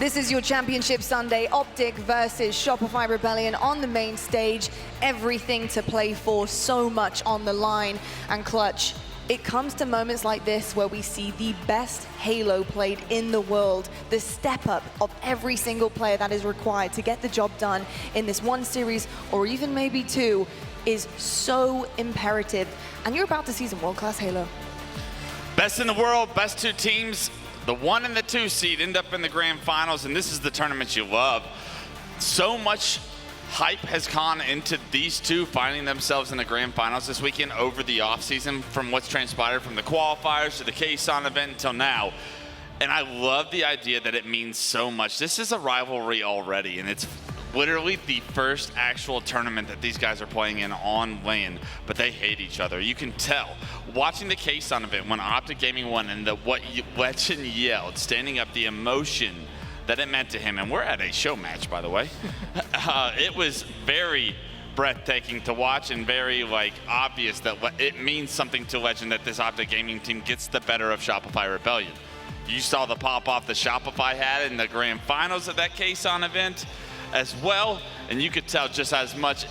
This is your Championship Sunday, Optic versus Shopify Rebellion on the main stage. Everything to play for, so much on the line. And Clutch, it comes to moments like this where we see the best Halo played in the world, the step up of every single player that is required to get the job done in this one series, or even maybe two, is so imperative. And you're about to see some world-class Halo. Best in the world, best two teams. The 1 and the 2 seed end up in the grand finals, and this is the tournament you love. So much hype has gone into these two finding themselves in the grand finals this weekend over the offseason, from what's transpired from the qualifiers to the K-Son event until now. And I love the idea that it means so much. This is a rivalry already, and it's literally the first actual tournament that these guys are playing in on LAN, but they hate each other. You can tell. Watching the K-Son event when Optic Gaming won and what Lqgend yelled, standing up, the emotion that it meant to him, and we're at a show match, by the way. It was very breathtaking to watch and very obvious that it means something to Lqgend that this Optic Gaming team gets the better of Shopify Rebellion. You saw the pop off the Shopify had in the grand finals of that K-Son event as well, and you could tell just as much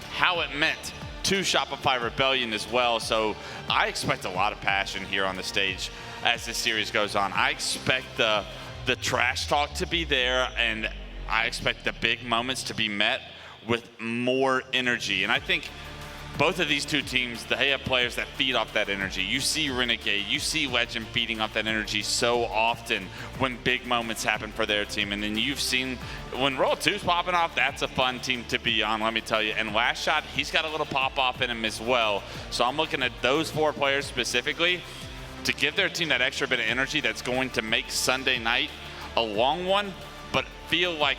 how it meant to Shopify Rebellion as well. So I expect a lot of passion here on the stage as this series goes on. I expect the trash talk to be there, and I expect the big moments to be met with more energy. And I think both of these two teams, they have players that feed off that energy. You see Renegade, you see Lqgend feeding off that energy so often when big moments happen for their team. And then you've seen when Roll 2's popping off, that's a fun team to be on, let me tell you. And LastShot, he's got a little pop off in him as well. So I'm looking at those 4 players specifically to give their team that extra bit of energy that's going to make Sunday night a long one, but feel like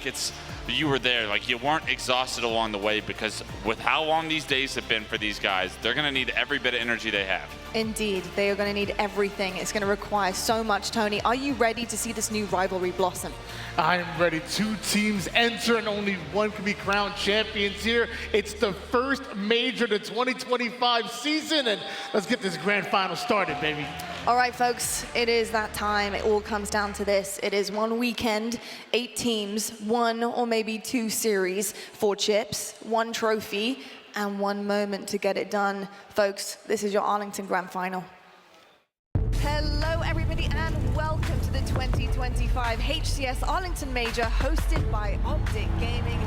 you were there, like you weren't exhausted along the way, because with how long these days have been for these guys, they're going to need every bit of energy they have. Indeed, they are going to need everything. It's going to require so much. Tony, are you ready to see this new rivalry blossom? I am ready. 2 teams enter and only one can be crowned champions here. It's the first major of the 2025 season, and let's get this grand final started, baby. All right, folks, it is that time. It all comes down to this. It is one weekend, 8 teams, 1 or maybe 2 series, 4 chips, 1 trophy, and 1 moment to get it done. Folks, this is your Arlington Grand Final. Hello, everybody, and welcome to the 2025 HCS Arlington Major, hosted by Optic Gaming.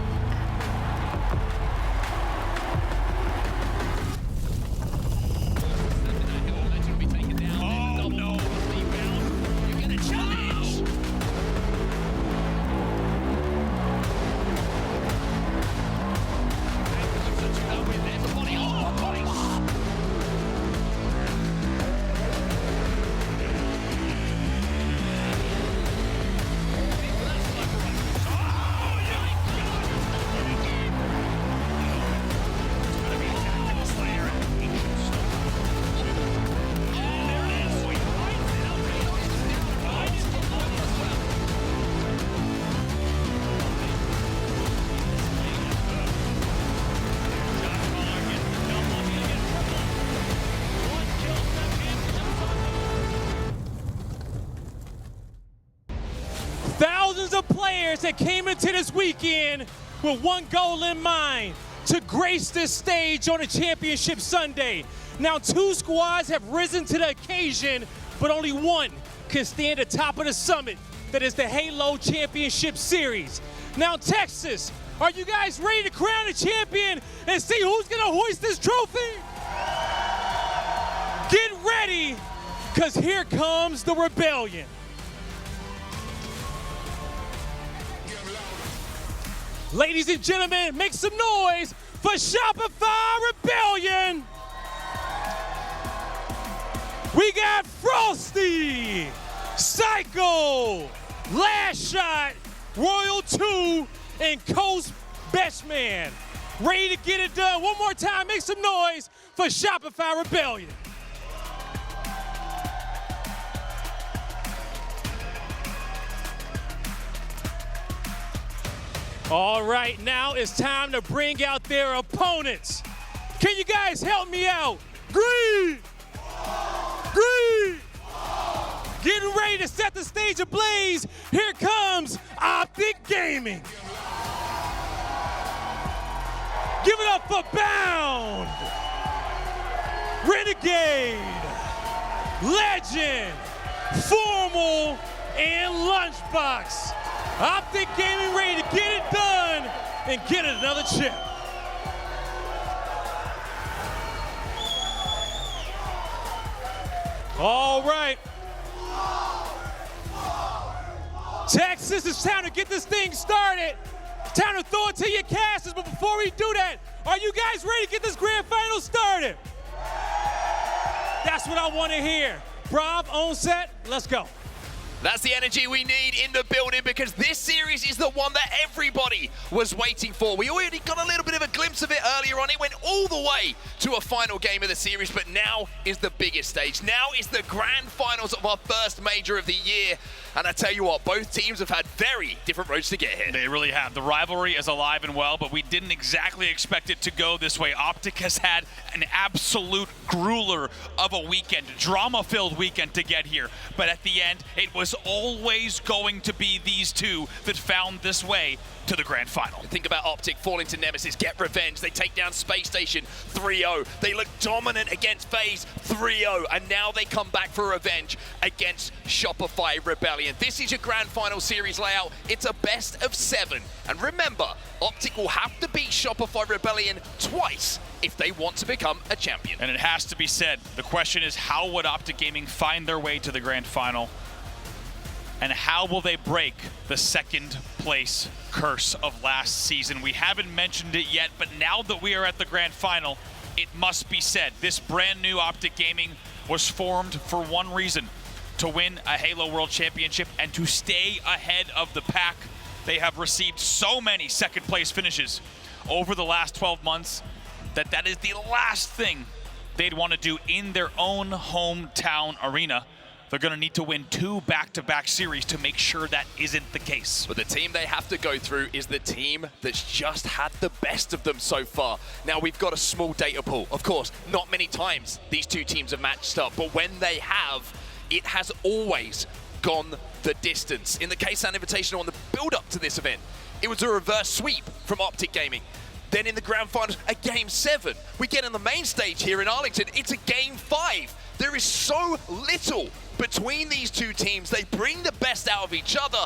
Thousands of players that came into this weekend with one goal in mind: to grace this stage on a Championship Sunday. Now 2 squads have risen to the occasion, but only one can stand atop of the summit. That is the Halo Championship Series. Now Texas, are you guys ready to crown a champion and see who's gonna hoist this trophy? Get ready, because here comes the Rebellion. Ladies and gentlemen, make some noise for Shopify Rebellion. We got Frosty, Cykul, LastShot, Royal 2, and Coast Bestman. Ready to get it done. One more time, make some noise for Shopify Rebellion. All right, now it's time to bring out their opponents. Can you guys help me out? Green! Green! Getting ready to set the stage ablaze. Here comes Optic Gaming. Give it up for Bound, Renegade, Lqgend, Formal, and Lunchbox. Optic Gaming ready to get it done and get another chip. All right. Texas, it's time to get this thing started. Time to throw it to your casters, but before we do that, are you guys ready to get this grand final started? That's what I want to hear. Brav, on set, let's go. That's the energy we need in the building, because this series is the one that everybody was waiting for. We already got a little bit of a glimpse of it earlier on. It went all the way to a final game of the series, but now is the biggest stage. Now is the grand finals of our first major of the year. And I tell you what, both teams have had very different roads to get here. They really have. The rivalry is alive and well, but we didn't exactly expect it to go this way. Optic has had an absolute grueler of a weekend, drama-filled weekend to get here. But at the end, it was always going to be these two that found this way to the grand final. Think about Optic falling to Nemesis, get revenge. They take down Space Station 3-0. They look dominant against FaZe 3-0. And now they come back for revenge against Shopify Rebellion. This is your grand final series layout. It's a best of 7. And remember, Optic will have to beat Shopify Rebellion twice if they want to become a champion. And it has to be said, the question is, how would Optic Gaming find their way to the grand final? And how will they break the second place curse of last season? We haven't mentioned it yet, but now that we are at the grand final, it must be said, this brand new Optic Gaming was formed for one reason: to win a Halo World Championship and to stay ahead of the pack. They have received so many second place finishes over the last 12 months that is the last thing they'd want to do in their own hometown arena. They're going to need to win 2 back-to-back series to make sure that isn't the case. But the team they have to go through is the team that's just had the best of them so far. Now, we've got a small data pool. Of course, not many times these two teams have matched up, but when they have, it has always gone the distance. In the K-San Invitational, on the build-up to this event, it was a reverse sweep from Optic Gaming. Then in the grand finals, a game 7. We get on the main stage here in Arlington, it's a game 5. There is so little between these two teams. They bring the best out of each other.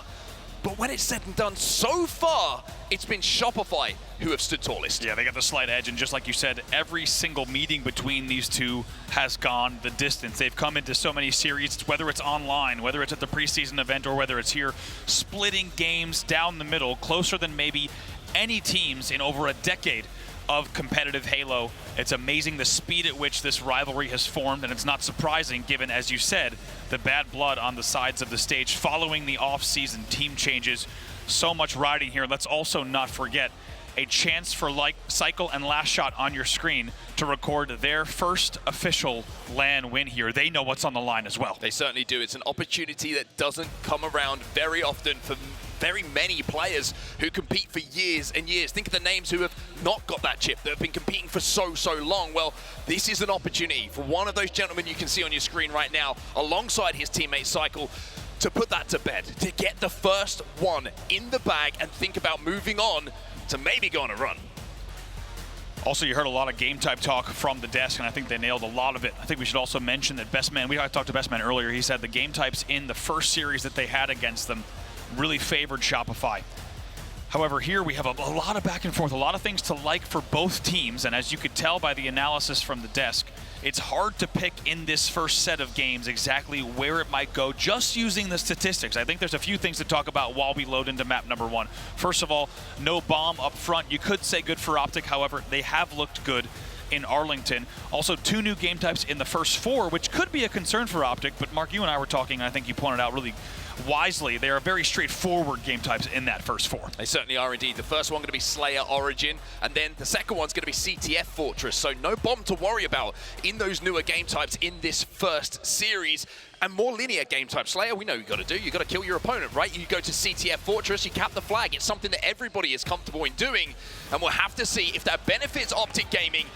But when it's said and done, so far, it's been Shopify who have stood tallest. Yeah, they got the slight edge, and just like you said, every single meeting between these two has gone the distance. They've come into so many series, whether it's online, whether it's at the preseason event, or whether it's here, splitting games down the middle, closer than maybe any teams in over a decade of competitive Halo. It's amazing the speed at which this rivalry has formed, and it's not surprising given, as you said, the bad blood on the sides of the stage following the off-season team changes. So much riding here. Let's also not forget a chance for Cykul and LastShot on your screen to record their first official LAN win here. They know what's on the line as well. They certainly do. It's an opportunity that doesn't come around very often for very many players who compete for years and years. Think of the names who have not got that chip, that have been competing for so long. Well, this is an opportunity for one of those gentlemen you can see on your screen right now, alongside his teammate Cykul, to put that to bed, to get the first one in the bag and think about moving on to maybe go on a run. Also, you heard a lot of game type talk from the desk, and I think they nailed a lot of it. I think we should also mention that Best Man, we talked to Best Man earlier, he said the game types in the first series that they had against them really favored Shopify. However, here we have a lot of back and forth, a lot of things to like for both teams, and as you could tell by the analysis from the desk, it's hard to pick in this first set of games exactly where it might go just using the statistics. I think there's a few things to talk about while we load into map number 1. First of all, no bomb up front. You could say good for Optic, however, they have looked good in Arlington. Also, 2 new game types in the first 4, which could be a concern for Optic, but Mark, you and I were talking, and I think you pointed out really wisely, they are very straightforward game types in that first 4. They certainly are indeed. The first one going to be Slayer Origin, and then the second one's going to be CTF Fortress, so no bomb to worry about in those newer game types in this first series. And more linear game type. Slayer, we know you got to do. You got to kill your opponent, right? You go to CTF Fortress, you cap the flag. It's something that everybody is comfortable in doing, and we'll have to see if that benefits Optic Gaming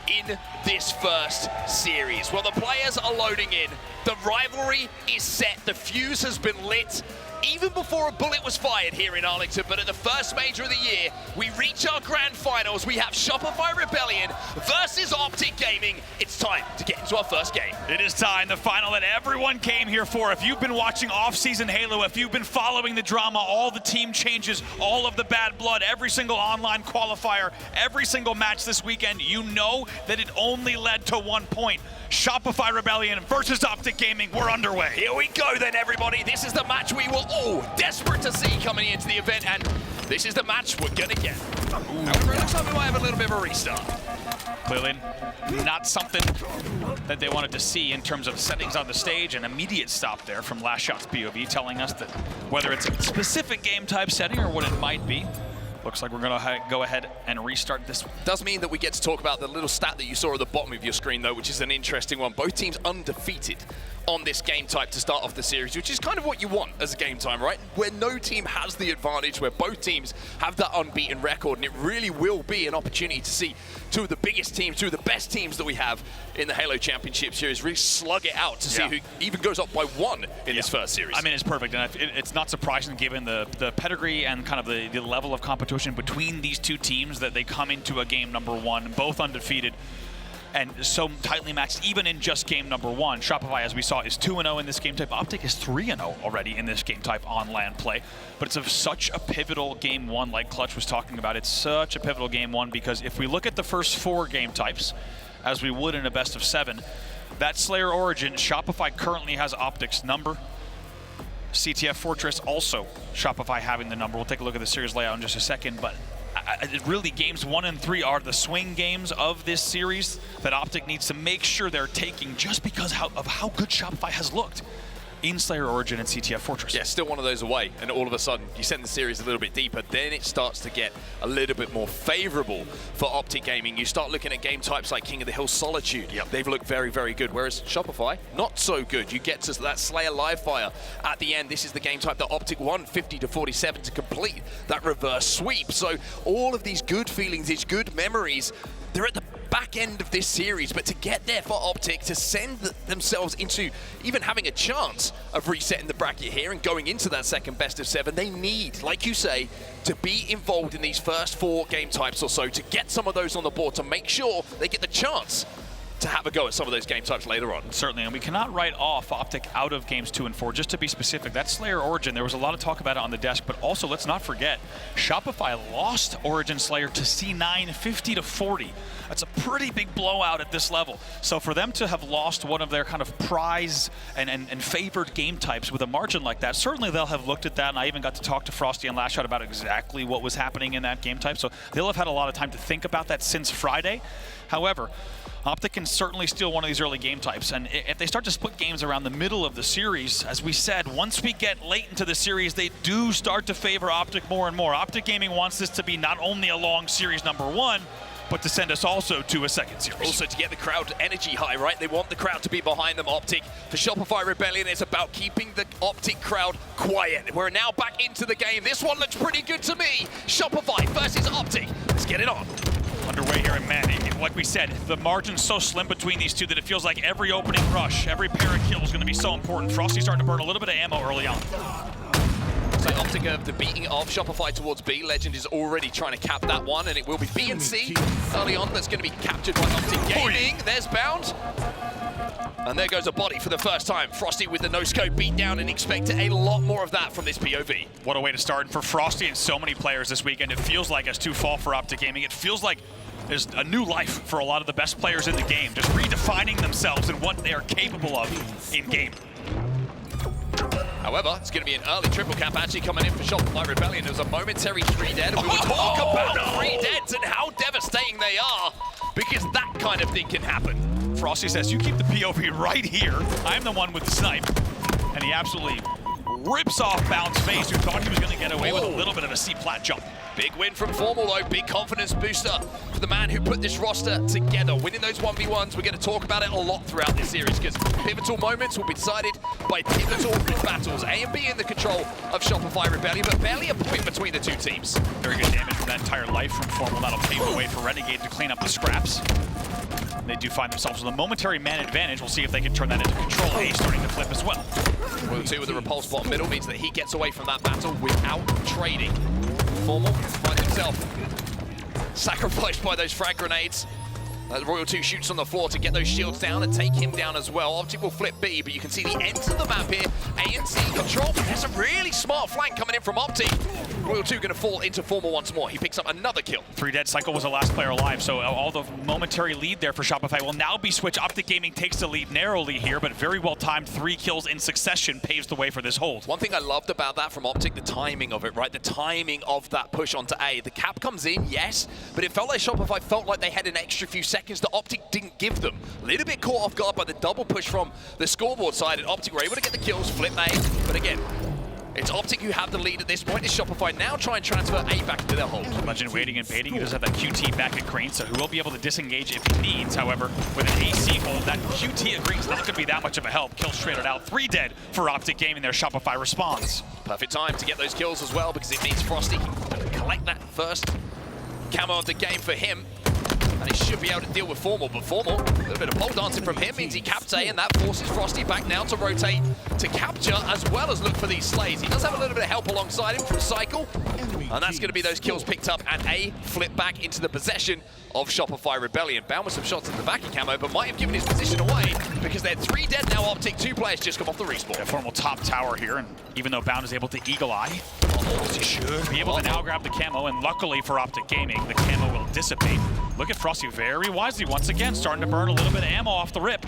in this first series. Well, the players are loading in. The rivalry is set. The fuse has been lit even before a bullet was fired here in Arlington, but at the first major of the year, we reach our grand finals. We have Shopify Rebellion versus Optic Gaming. It's time to get into our first game. It is time, the final that everyone came here for. If you've been watching off-season Halo, if you've been following the drama, all the team changes, all of the bad blood, every single online qualifier, every single match this weekend, you know that it only led to 1 point. Shopify Rebellion versus Optic Gaming, we're underway. Here we go then, everybody. This is the match we were all desperate to see coming into the event, and this is the match we're gonna get. However, it looks like we might have a little bit of a restart. Clearly not something that they wanted to see in terms of settings on the stage. An immediate stop there from LastShot's POV, telling us that whether it's a specific game type setting or what it might be, looks like we're going to go ahead and restart this one. Does mean that we get to talk about the little stat that you saw at the bottom of your screen, though, which is an interesting one. Both teams undefeated on this game type to start off the series, which is kind of what you want as a game time, right? Where no team has the advantage, where both teams have that unbeaten record, and it really will be an opportunity to see two of the biggest teams, two of the best teams that we have in the Halo Championship Series really slug it out to see who even goes up by 1 in this first series. I mean, it's perfect, and it's not surprising given the pedigree and kind of the level of competition between these two teams that they come into a game number 1, both undefeated, and so tightly matched even in just game number 1. Shopify, as we saw, is 2-0 in this game type. Optic is 3-0 already in this game type on LAN play. But it's such a pivotal game 1, like Clutch was talking about. It's such a pivotal game 1 because if we look at the first 4 game types, as we would in a best of 7, that Slayer Origin, Shopify currently has Optic's number. CTF Fortress also Shopify having the number. We'll take a look at the series layout in just a second, but really games 1 and 3 are the swing games of this series that Optic needs to make sure they're taking just because of how good Shopify has looked in Slayer Origin and CTF Fortress. Yeah, still one of those away, and all of a sudden you send the series a little bit deeper, then it starts to get a little bit more favorable for Optic Gaming. You start looking at game types like King of the Hill Solitude. They've looked very, very good, whereas Shopify, not so good. You get to that Slayer live fire at the end. This is the game type that Optic won 50-47 to complete that reverse sweep. So all of these good feelings, these good memories, they're at the back end of this series, but to get there for Optic, to send themselves into even having a chance of resetting the bracket here and going into that second best of 7, they need, like you say, to be involved in these first 4 game types or so to get some of those on the board to make sure they get the chance to have a go at some of those game types later on. Certainly, and we cannot write off Optic out of games 2 and 4. Just to be specific, that Slayer Origin, there was a lot of talk about it on the desk, but also let's not forget, Shopify lost Origin Slayer to C9 50-40. That's a pretty big blowout at this level. So for them to have lost one of their kind of prize and favored game types with a margin like that, certainly they'll have looked at that, and I even got to talk to Frosty and LastShot about exactly what was happening in that game type. So they'll have had a lot of time to think about that since Friday. However, Optic can certainly steal one of these early game types, and if they start to split games around the middle of the series, as we said, once we get late into the series, they do start to favor Optic more and more. Optic Gaming wants this to be not only a long series number 1, but to send us also to a second series. Also to get the crowd energy high, right? They want the crowd to be behind them, Optic. For Shopify Rebellion, it's about keeping the Optic crowd quiet. We're now back into the game. This one looks pretty good to me. Shopify versus Optic. Let's get it on. Underway here, and man, like we said, the margin's so slim between these two that it feels like every opening rush, every pair of kills is going to be so important. Frosty's starting to burn a little bit of ammo early on. So Optic of the beating of Shopify towards B. Lqgend is already trying to cap that one, and it will be B and C early on. That's going to be captured by Optic Gaming. There's Bound. And there goes a body for the first time. Frosty with the no-scope beat down, and expect a lot more of that from this POV. What a way to start for Frosty and so many players this weekend. It feels like as 2 fall for Optic Gaming. It feels like there's a new life for a lot of the best players in the game, just redefining themselves and what they are capable of in game. However, it's going to be an early triple cap actually coming in for Shopify Rebellion. There was a momentary 3 dead, and we will talk about 3 deads and how devastating they are, because that kind of thing can happen. Frosty says, you keep the POV right here. I'm the one with the snipe. And he absolutely rips off Bound's face, who thought he was going to get away with a little bit of a C-plat jump. Big win from Formal, though. Big confidence booster for the man who put this roster together. Winning those 1v1s, we're going to talk about it a lot throughout this series, because pivotal moments will be decided by pivotal battles. A and B in the control of Shopify Rebellion, but barely a point between the two teams. Very good damage from that entire life from Formal. That'll pave the way for Renegade to clean up the scraps. They do find themselves with a momentary man advantage. We'll see if they can turn that into control. A starting to flip as well. Royal 2 with the repulse bottom middle means that he gets away from that battle without trading. Formal finds himself sacrificed by those frag grenades. Royal 2 shoots on the floor to get those shields down and take him down as well. Optic will flip B, but you can see the ends of the map here. A and C control. There's a really smart flank coming in from Optic. Royal 2 going to fall into Formal once more. He picks up another kill. 3 dead. Cykul was the last player alive, so all the momentary lead there for Shopify will now be switched. Optic Gaming takes the lead narrowly here, but very well timed 3 kills in succession paves the way for this hold. One thing I loved about that from Optic, the timing of it, right? The timing of that push onto A. The cap comes in, yes, but it felt like Shopify felt like they had an extra few seconds that Optic didn't give them. A little bit caught off guard by the double push from the scoreboard side, and Optic were able to get the kills, flip A, but again, it's Optic who have the lead at this point. It's Shopify now try and transfer A back into their hold. Lqgend waiting and baiting. He does have that QT back at Crane, so he will be able to disengage if he needs. However, with an AC hold, that QT agrees not going to be that much of a help. Kills traded out. 3 dead for Optic Gaming. Their Shopify responds. Perfect time to get those kills as well, because it means Frosty can collect that first camo of the game for him. And he should be able to deal with Formal, but Formal, a little bit of pole dancing from him means he caps A, and that forces Frosty back now to rotate to capture as well as look for these slays. He does have a little bit of help alongside him from Cykul, and that's going to be those kills picked up, and A flip back into the possession of Shopify Rebellion. Bound with some shots at the back of camo, but might have given his position away because they're 3 dead now. Optic, 2 players just come off the respawn. Yeah, Formal top tower here, and even though Bound is able to eagle eye, he should be able to now grab the camo, and luckily for Optic Gaming, the camo will dissipate. Look at Frosty very wisely once again, starting to burn a little bit of ammo off the rip.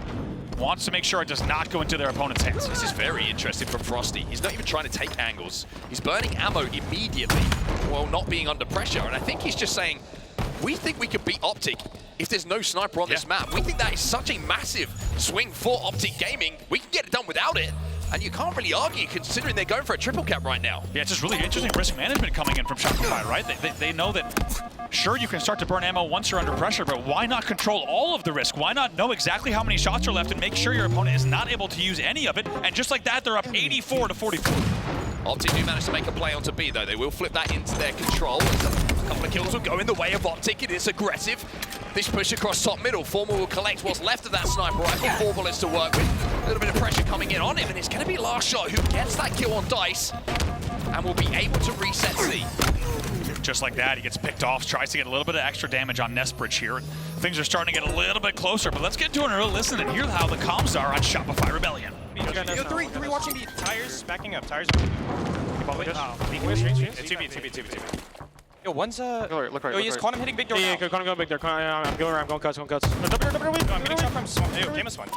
Wants to make sure it does not go into their opponent's hands. This is very interesting from Frosty. He's not even trying to take angles. He's burning ammo immediately while not being under pressure. And I think he's just saying, we think we can beat Optic if there's no sniper on this map. We think that is such a massive swing for Optic Gaming. We can get it done without it. And you can't really argue considering they're going for a triple cap right now. Yeah, it's just really interesting risk management coming in from Shopify, right? They know that, sure, you can start to burn ammo once you're under pressure, but why not control all of the risk? Why not know exactly how many shots are left and make sure your opponent is not able to use any of it? And just like that, they're up 84 to 44. Optic do manage to make a play onto B, though. They will flip that into their control. A couple of kills will go in the way of Optic. It is aggressive. This push across top middle. Formal will collect what's left of that sniper rifle. 4 bullets to work with. A little bit of pressure coming in on him, and it's going to be LastShot who gets that kill on Dice and will be able to reset C. Just like that, he gets picked off, tries to get a little bit of extra damage on Nestbridge here. Things are starting to get a little bit closer, but let's get to an early listen and hear how the comms are on Shopify Rebellion. Yo, three watching the tires, backing up, tires. Yo, one's Look right. Yo, he's caught him hitting big door. Yeah, going big there. I'm going around, going cuts. I'm getting shot from small. Yo, Camus one.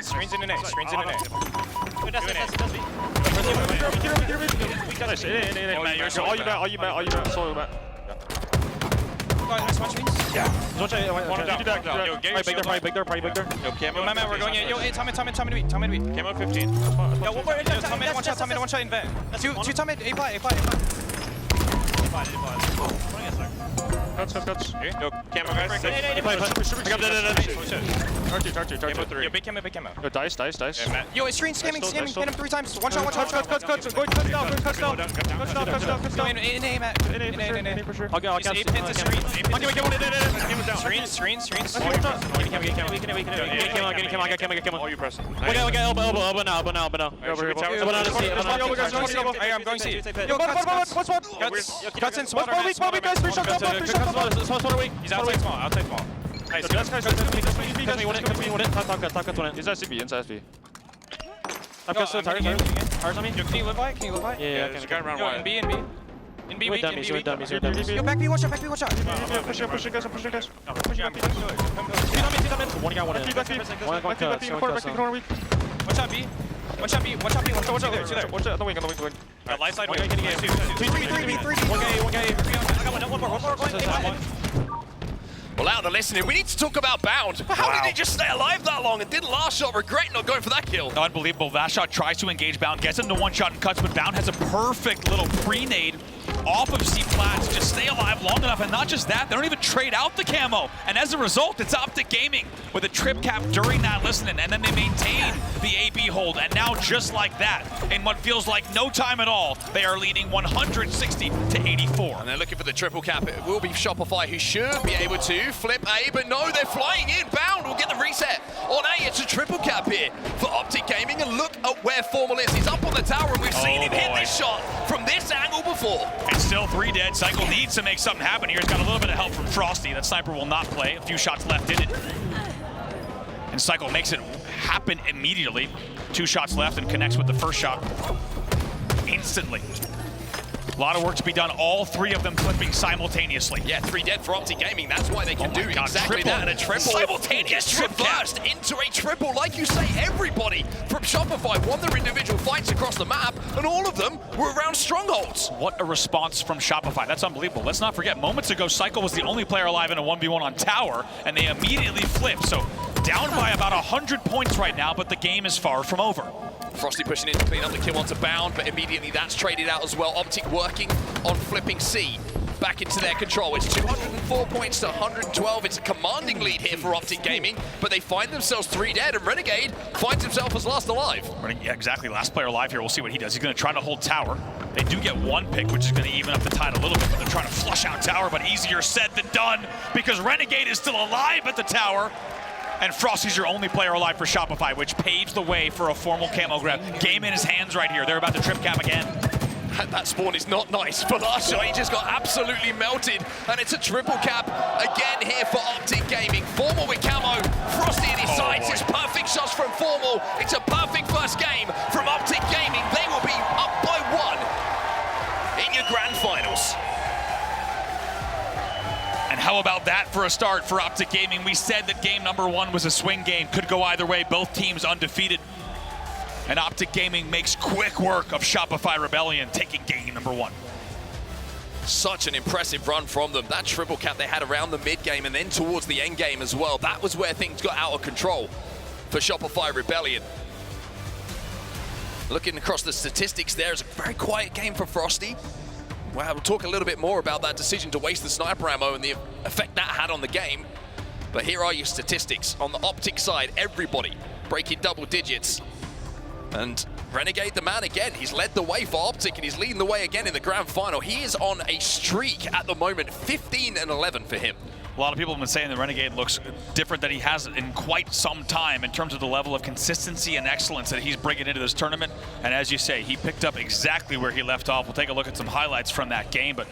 Screens in an A. Screens in an A. All you bet. Solo bet. Nice one, screens. Yeah. Big there. Yo, Camo. My man, we're going in. Yo, hey, Tommy to beat. Camo 15. Yo, Tommy, one shot in vent. Two Tommy, A plot. Cuts. Yo, Camo guys. Camo 3. Yo, big camo. Yo, dice. Yo, it's screen scamming. Hit him 3 times. One shot. Cuts down. In A, Matt. In A. For sure. I'll get hit to screen. Screens. Camo. All you pressing. Okay, elbow now. I'm going C. Yo, cuts in small. Guys, 3 shots. He's outside small. Nice. Guys, win it. Inside CB. Tires on me. Yo, can you live by? Yeah, there's a guy around wide. In B weak. Dummies. Yo, back B, watch out. Pushing guys. One guy, one in. One cuts. Watch out B. Watch out. Two there. Watch out, the wing. Light side, one guy getting A. 3. One guy. I got one more. Well, out of the listening, we need to talk about Bound. How did he just stay alive that long, and didn't LastShot regret not going for that kill? Unbelievable. LastShot tries to engage Bound, gets him to 1 shot and cuts, but Bound has a perfect little pre-nade off of C-Plat to just stay alive long enough, and not just that, they don't even trade out the camo. And as a result, it's Optic Gaming with a trip cap during that listening, and then they maintain the AB hold. And now, just like that, in what feels like no time at all, they are leading 160 to 84. And they're looking for the triple cap. It will be Shopify who should be able to flip A, but no, they're flying inbound. We'll get the reset on A. It's a triple cap here for Optic Gaming, and look at where Formal is. He's up on the tower, and we've seen him hit this shot from this angle before. It's still 3 dead. Cykul needs to make something happen here. He's got a little bit of help from Frosty. That sniper will not play. A few shots left in it. And Cykul makes it happen immediately. 2 shots left and connects with the first shot instantly. A lot of work to be done, all 3 of them flipping simultaneously. Yeah, 3 dead for Optic Gaming. That's why they can do exactly triple. that. And a triple Simultaneous reversed into a triple. Like you say, everybody from Shopify won their individual fights across the map, and all of them were around strongholds. What a response from Shopify. That's unbelievable. Let's not forget, moments ago, Cykul was the only player alive in a 1v1 on tower, and they immediately flipped. So down by about 100 points right now, but the game is far from over. Frosty pushing in to clean up the kill onto Bound, but immediately that's traded out as well. Optic working on flipping C back into their control. It's 204 points to 112. It's a commanding lead here for Optic Gaming, but they find themselves 3 dead, and Renegade finds himself as last alive. Yeah, exactly. Last player alive here. We'll see what he does. He's going to try to hold tower. They do get 1 pick, which is going to even up the tide a little bit, but they're trying to flush out tower, but easier said than done because Renegade is still alive at the tower. And Frosty's your only player alive for Shopify, which paves the way for a formal camo grab. Game in his hands right here. They're about to trip cap again. That spawn is not nice for LastShot. He just got absolutely melted, and it's a triple cap again here for Optic Gaming. Formal with camo, Frosty in his sights. It's perfect shots from Formal. It's a perfect first game from Optic Gaming. They will be up by 1 in your grand finals. And how about that for a start for Optic Gaming? We said that game number 1 was a swing game. Could go either way. Both teams undefeated. And Optic Gaming makes quick work of Shopify Rebellion, taking game number 1. Such an impressive run from them. That triple cap they had around the mid game and then towards the end game as well. That was where things got out of control for Shopify Rebellion. Looking across the statistics there, it's a very quiet game for Frosty. Well, we'll talk a little bit more about that decision to waste the sniper ammo and the effect that had on the game. But here are your statistics. On the Optic side, everybody breaking double digits. And Renegade, the man again, he's led the way for Optic, and he's leading the way again in the grand final. He is on a streak at the moment, 15-11 for him. A lot of people have been saying that Renegade looks different than he has in quite some time in terms of the level of consistency and excellence that he's bringing into this tournament. And as you say, he picked up exactly where he left off. We'll take a look at some highlights from that game, but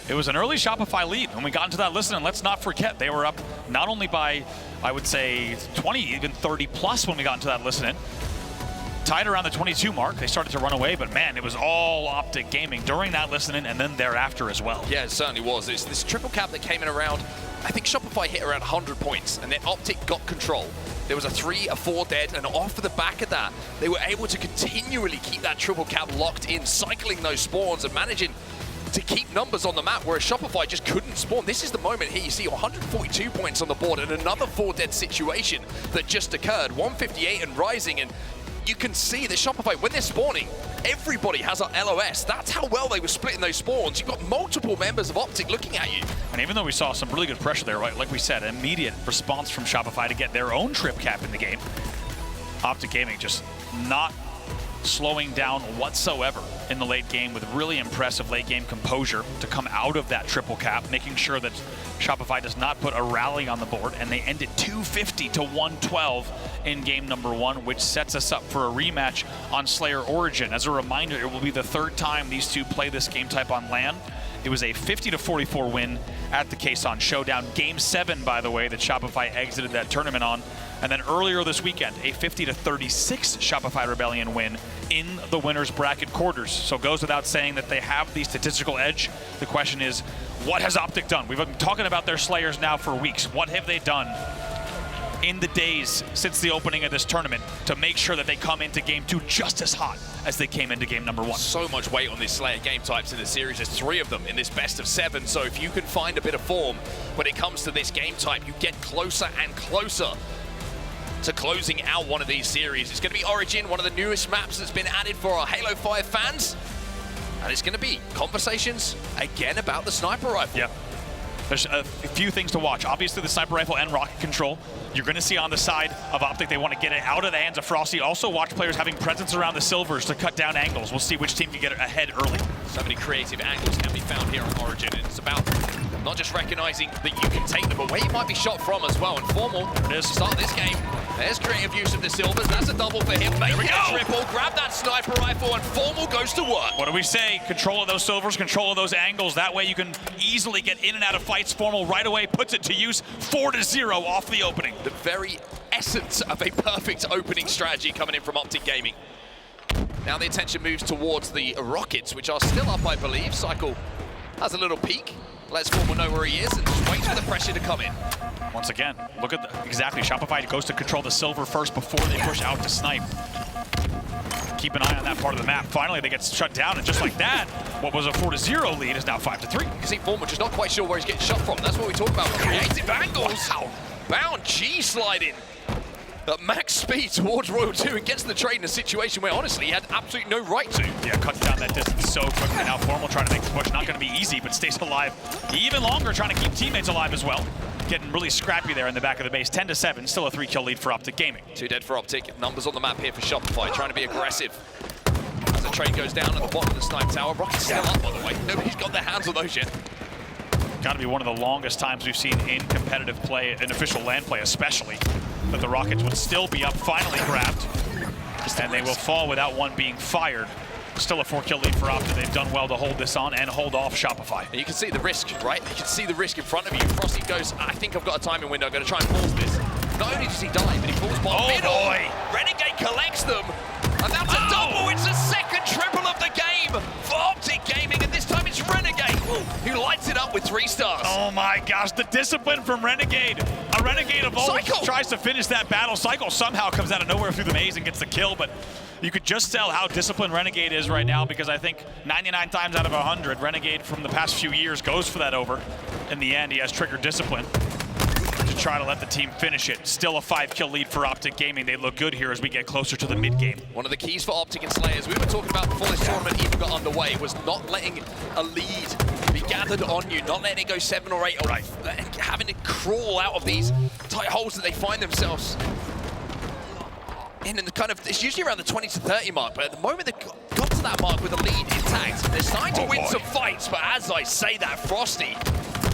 it was an early Shopify lead. When we got into that listen, and let's not forget, they were up not only by, I would say, 20, even 30 plus when we got into that listening. Tied around the 22 mark, they started to run away, but man, it was all Optic Gaming during that listening and then thereafter as well. Yeah, it certainly was. It's this triple cap that came in around, I think Shopify hit around 100 points, and then Optic got control. There was a 3, a 4 dead, and off the back of that, they were able to continually keep that triple cap locked in, cycling those spawns and managing to keep numbers on the map, whereas Shopify just couldn't spawn. This is the moment here you see 142 points on the board and another 4 dead situation that just occurred, 158 and rising, and you can see that Shopify, when they're spawning, everybody has an LOS. That's how well they were splitting those spawns. You've got multiple members of Optic looking at you. And even though we saw some really good pressure there, right, like we said, immediate response from Shopify to get their own trip cap in the game. Optic Gaming just not slowing down whatsoever in the late game with really impressive late game composure to come out of that triple cap, making sure that Shopify does not put a rally on the board, and they ended 250 to 112 in game number 1, which sets us up for a rematch on Slayer Origin. As a reminder, it will be the 3rd time these two play this game type on LAN. It was a 50-44 win at the Kason Showdown. Game 7, by the way, that Shopify exited that tournament on. And then earlier this weekend, a 50-36 Shopify Rebellion win in the winner's bracket quarters. So it goes without saying that they have the statistical edge. The question is, what has Optic done? We've been talking about their Slayers now for weeks. What have they done in the days since the opening of this tournament to make sure that they come into game 2 just as hot as they came into game number 1? So much weight on these Slayer game types in the series. There's 3 of them in this best of 7. So if you can find a bit of form when it comes to this game type, you get closer and closer to closing out one of these series. It's going to be Origin, one of the newest maps that's been added for our Halo 5 fans. And it's going to be conversations again about the sniper rifle. Yeah. There's a few things to watch. Obviously, the sniper rifle and rocket control. You're going to see on the side of Optic, they want to get it out of the hands of Frosty. Also, watch players having presence around the silvers to cut down angles. We'll see which team can get it ahead early. So many creative angles can be found here on Origin, and it's about not just recognizing that you can take them, but where you might be shot from as well. And Formal, to start this game, there's creative use of the silvers. That's a double for him. Make it a triple, grab that sniper rifle, and Formal goes to work. What do we say? Control of those silvers, control of those angles. That way you can easily get in and out of fights. Formal right away puts it to use, 4-0 off the opening. The very essence of a perfect opening strategy coming in from Optic Gaming. Now the attention moves towards the Rockets, which are still up, I believe. Cykul has a little peek, lets Formal know where he is, and just waits for the pressure to come in. Once again, look at exactly. Shopify goes to control the silver first before they push out to snipe. Keep an eye on that part of the map. Finally, they get shut down, and just like that, what was a 4-0 lead is now 5-3. You can see Formal just not quite sure where he's getting shot from. That's what we talk about. Creative angles. Wow. Bound G sliding at max speed towards Royal 2 and gets the trade in a situation where, honestly, he had absolutely no right to. Yeah, cuts down that distance so quickly. Now Formal trying to make the push. Not going to be easy, but stays alive even longer, trying to keep teammates alive as well. Getting really scrappy there in the back of the base. 10-7, still a 3-kill lead for Optic Gaming. 2 dead for Optic. Numbers on the map here for Shopify, trying to be aggressive. As the trade goes down at the bottom of the snipe tower. Rockets still up, by the way. Nobody's got their hands on those yet. Got to be one of the longest times we've seen in competitive play, in official LAN play especially, that the Rockets would still be up, finally grabbed, and they will fall without one being fired. Still a 4-kill lead for Optic. They've done well to hold this on and hold off Shopify. And you can see the risk, right? You can see the risk in front of you. Frosty goes, I think I've got a timing window. I'm going to try and force this. Not only does he die, but he falls by middle. Boy. Renegade collects them. And that's a double. It's the second triple of the game for Optic Gaming. And this time it's Renegade who lights it up with 3 stars. Oh my gosh, the discipline from Renegade. A Renegade of old tries to finish that battle. Cykul somehow comes out of nowhere through the maze and gets the kill, but you could just tell how disciplined Renegade is right now, because I think 99 times out of 100, Renegade from the past few years goes for that over. In the end, he has triggered discipline to try to let the team finish it. Still a 5-kill lead for Optic Gaming. They look good here as we get closer to the mid-game. One of the keys for Optic and Slayers, we were talking about before this tournament even got underway, was not letting a lead be gathered on you, not letting it go 7 or 8, or having to crawl out of these tight holes that they find themselves in the kind of, it's usually around the 20 to 30 mark, but at the moment they got to that mark with a lead intact, they're starting to win some fights, but as I say that, Frosty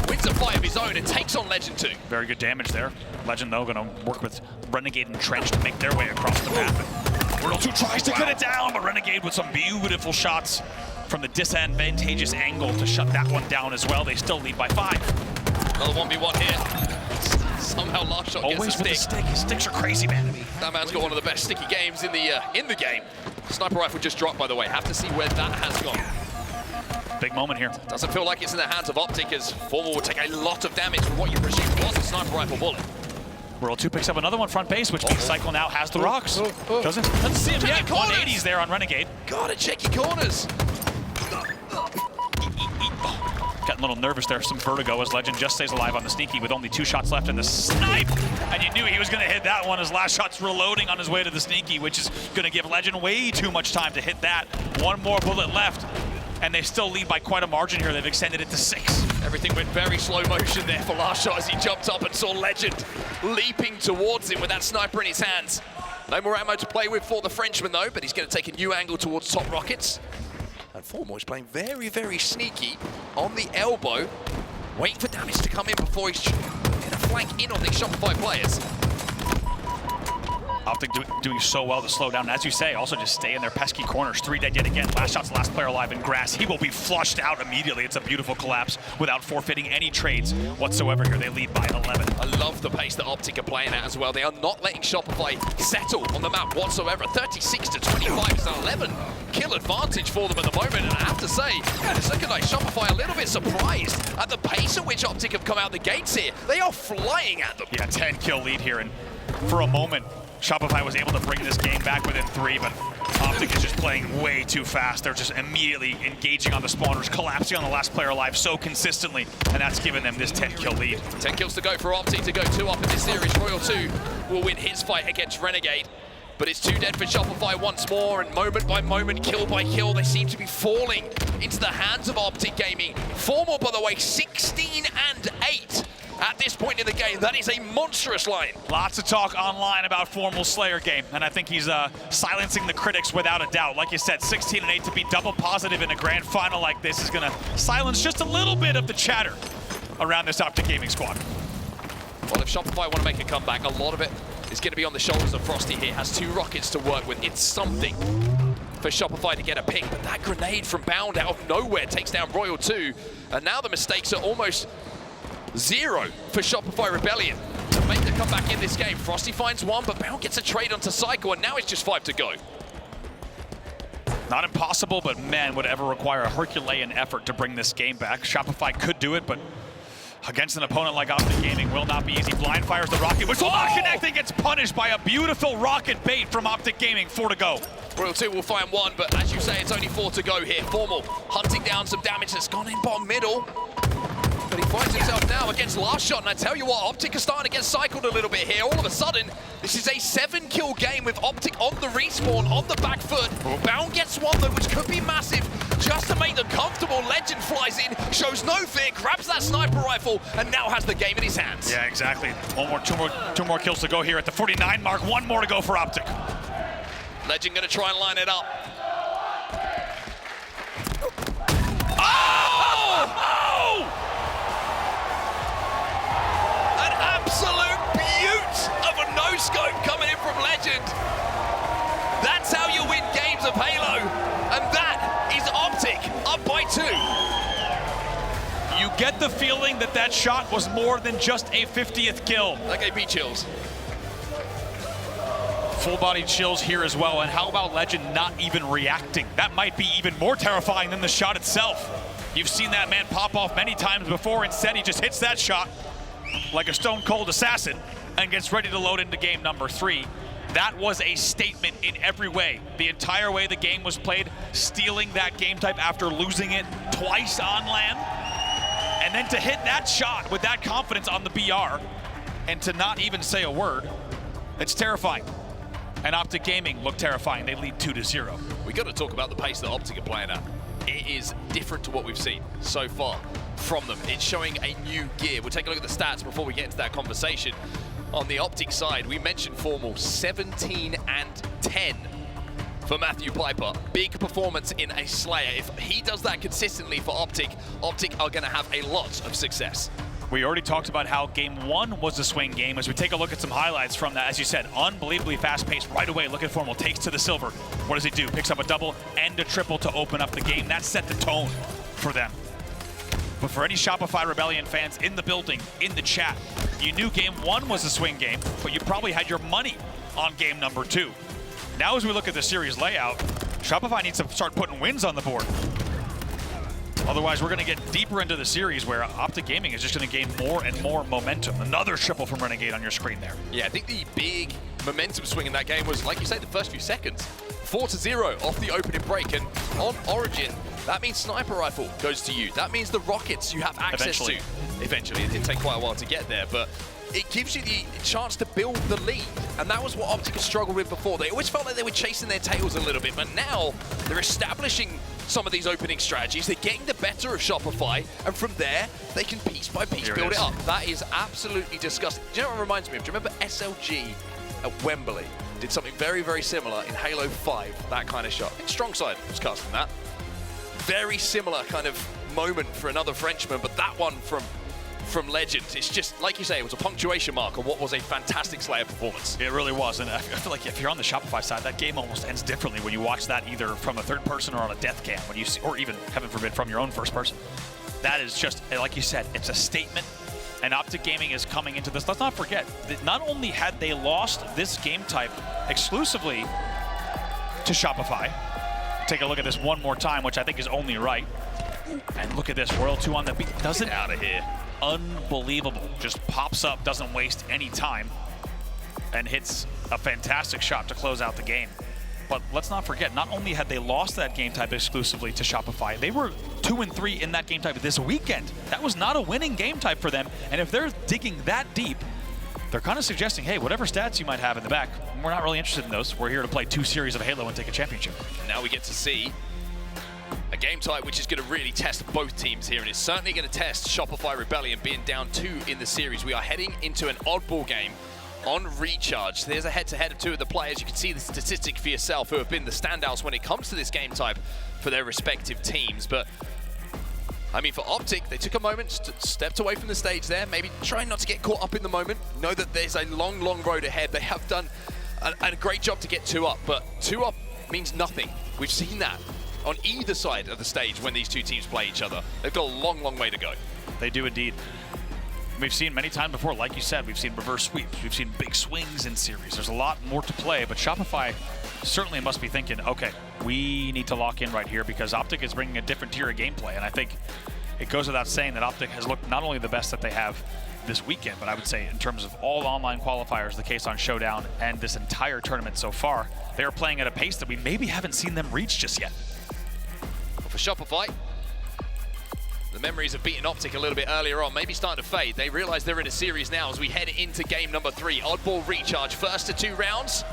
wins a fight of his own and takes on Lqgend 2. Very good damage there. Lqgend, though, going to work with Renegade and Trench to make their way across the map. World 2 tries to cut it down, but Renegade with some beautiful shots from the disadvantageous angle to shut that one down as well. They still lead by 5. Another 1v1 here. Somehow LastShot always gets a with stick. the stick. His sticks are crazy, man. That man's got one of the best sticky games in the game. Sniper rifle just dropped, by the way. Have to see where that has gone. Big moment here. Doesn't feel like it's in the hands of Optic, as Formal will take a lot of damage from what you presume was a sniper rifle bullet. World 2 picks up another one front base, which means Cykul now has the rocks. Doesn't? Let's see him yet. 180s there on Renegade. Gotta check your corners. Getting a little nervous there, some vertigo as Lqgend just stays alive on the sneaky with only 2 shots left in the snipe. And you knew he was going to hit that one as LastShot's reloading on his way to the sneaky, which is going to give Lqgend way too much time to hit that. One more bullet left, and they still lead by quite a margin here. They've extended it to 6. Everything went very slow motion there for LastShot as he jumped up and saw Lqgend leaping towards him with that sniper in his hands. No more ammo to play with for the Frenchman, though, but he's going to take a new angle towards top rockets. And Formal is playing very, very sneaky on the elbow, waiting for damage to come in before he's going to flank in on these Shopify players. Optic doing so well to slow down. And as you say, also just stay in their pesky corners. 3 dead yet again. LastShot's the last player alive in grass. He will be flushed out immediately. It's a beautiful collapse without forfeiting any trades whatsoever here. They lead by 11. I love the pace that Optic are playing at as well. They are not letting Shopify settle on the map whatsoever. 36 to 25 is an 11 kill advantage for them at the moment. And I have to say, it's looking like Shopify a little bit surprised at the pace at which Optic have come out the gates here. They are flying at them. Yeah, 10 kill lead here. And for a moment, Shopify was able to bring this game back within 3, but Optic is just playing way too fast. They're just immediately engaging on the spawners, collapsing on the last player alive so consistently, and that's given them this 10-kill lead. 10 kills to go for Optic to go 2 up in this series. Royal 2 will win his fight against Renegade. But it's 2 dead for Shopify once more, and moment by moment, kill by kill, they seem to be falling into the hands of Optic Gaming. Formal, by the way, 16 and 8 at this point in the game. That is a monstrous line. Lots of talk online about Formal's Slayer game, and I think he's silencing the critics without a doubt. Like you said, 16 and 8 to be double positive in a grand final like this is going to silence just a little bit of the chatter around this Optic Gaming squad. Well, if Shopify want to make a comeback, a lot of it is going to be on the shoulders of Frosty here. Has 2 rockets to work with. It's something for Shopify to get a pick, but that grenade from Bound out of nowhere takes down Royal 2, and now the mistakes are almost 0 for Shopify Rebellion to make the comeback in this game. Frosty finds 1, but Bound gets a trade onto Cykul, and now it's just 5 to go. Not impossible, but man, would ever require a Herculean effort to bring this game back. Shopify could do it, but against an opponent like Optic Gaming will not be easy. Blind fires the rocket, which will not connect and gets punished by a beautiful rocket bait from Optic Gaming. 4 to go. Royal 2 will find 1, but as you say, it's only 4 to go here. Formal hunting down some damage that's gone in bottom middle. But he finds himself now against LastShot, and I tell you what, Optic are starting to get cycled a little bit here. All of a sudden, this is a 7-kill game with Optic on the respawn, on the back foot. Bound gets 1 though, which could be massive, just to make them comfortable. Lqgend flies in, shows no fear, grabs that sniper rifle, and now has the game in his hands. Yeah, exactly. Two more kills to go here at the 49 mark. 1 more to go for Optic. Lqgend gonna try and line it up. Absolute beaut of a no-scope coming in from Lqgend. That's how you win games of Halo, and that is Optic up by 2. You get the feeling that that shot was more than just a 50th kill. That gave me chills. Full-body chills here as well, and how about Lqgend not even reacting? That might be even more terrifying than the shot itself. You've seen that man pop off many times before. Instead, he just hits that shot like a stone-cold assassin and gets ready to load into game number 3. That was a statement in every way. The entire way the game was played, stealing that game type after losing it twice on land, and then to hit that shot with that confidence on the BR and to not even say a word, it's terrifying. And Optic Gaming look terrifying. They lead 2-0. We got to talk about the pace that Optic are playing at. It is different to what we've seen so far from them. It's showing a new gear. We'll take a look at the stats before we get into that conversation. On the Optic side, we mentioned Formal, 17 and 10 for Matthew Piper. Big performance in a Slayer. If he does that consistently for Optic, Optic are going to have a lot of success. We already talked about how game 1 was a swing game. As we take a look at some highlights from that, as you said, unbelievably fast-paced right away. Look at Formal, takes to the silver. What does he do? Picks up a double and a triple to open up the game. That set the tone for them. But for any Shopify Rebellion fans in the building, in the chat, you knew game 1 was a swing game, but you probably had your money on game number 2. Now as we look at the series layout, Shopify needs to start putting wins on the board. Otherwise, we're going to get deeper into the series where Optic Gaming is just going to gain more and more momentum. Another triple from Renegade on your screen there. Yeah, I think the big momentum swing in that game was, like you say, the first few seconds. 4-0 off the opening break, and on Origin, that means sniper rifle goes to you. That means the rockets you have access to. Eventually, it did take quite a while to get there, but it gives you the chance to build the lead, and that was what Optic has struggled with before. They always felt like they were chasing their tails a little bit, but now they're establishing some of these opening strategies. They're getting the better of Shopify, and from there, they can piece by piece build it up. That is absolutely disgusting. Do you know what it reminds me of? Do you remember SLG at Wembley? Did something very, very similar in Halo 5, that kind of shot. I think Strongside was casting that. Very similar kind of moment for another Frenchman, but that one from Lqgend. It's just, like you say, it was a punctuation mark on what was a fantastic Slayer performance. It really was, and I feel like if you're on the Shopify side, that game almost ends differently when you watch that either from a third person or on a death cam, when you see, or even, heaven forbid, from your own first person. That is just, like you said, it's a statement, and Optic Gaming is coming into this. Let's not forget that not only had they lost this game type exclusively to Shopify, take a look at this one more time, which I think is only right, and look at this, Royal 2 on the beat, doesn't Get out of here. Unbelievable. Just pops up, doesn't waste any time, and hits a fantastic shot to close out the game. But let's not forget, not only had they lost that game type exclusively to Shopify, they were 2-3 in that game type this weekend. That was not a winning game type for them, and if they're digging that deep, they're kind of suggesting, hey, whatever stats you might have in the back, we're not really interested in those. We're here to play 2 series of Halo and take a championship. And now we get to see a game type which is going to really test both teams here, and it's certainly going to test Shopify Rebellion being down 2 in the series. We are heading into an oddball game on Recharge. There's a head-to-head of 2 of the players. You can see the statistic for yourself who have been the standouts when it comes to this game type for their respective teams. But I mean, for Optic, they took a moment, stepped away from the stage there, maybe trying not to get caught up in the moment. Know that there's a long, long road ahead. They have done a great job to get 2 up, but 2 up means nothing. We've seen that on either side of the stage when these 2 teams play each other. They've got a long, long way to go. They do indeed. We've seen many times before, like you said, we've seen reverse sweeps, we've seen big swings in series. There's a lot more to play, but Shopify certainly must be thinking, okay, we need to lock in right here because Optic is bringing a different tier of gameplay, and I think it goes without saying that Optic has looked not only the best that they have this weekend, but I would say in terms of all online qualifiers, the case on Showdown, and this entire tournament so far, they are playing at a pace that we maybe haven't seen them reach just yet. For Shopify, the memories of beating Optic a little bit earlier on maybe starting to fade. They realize they're in a series now as we head into game number 3. Oddball Recharge, first to 2 rounds.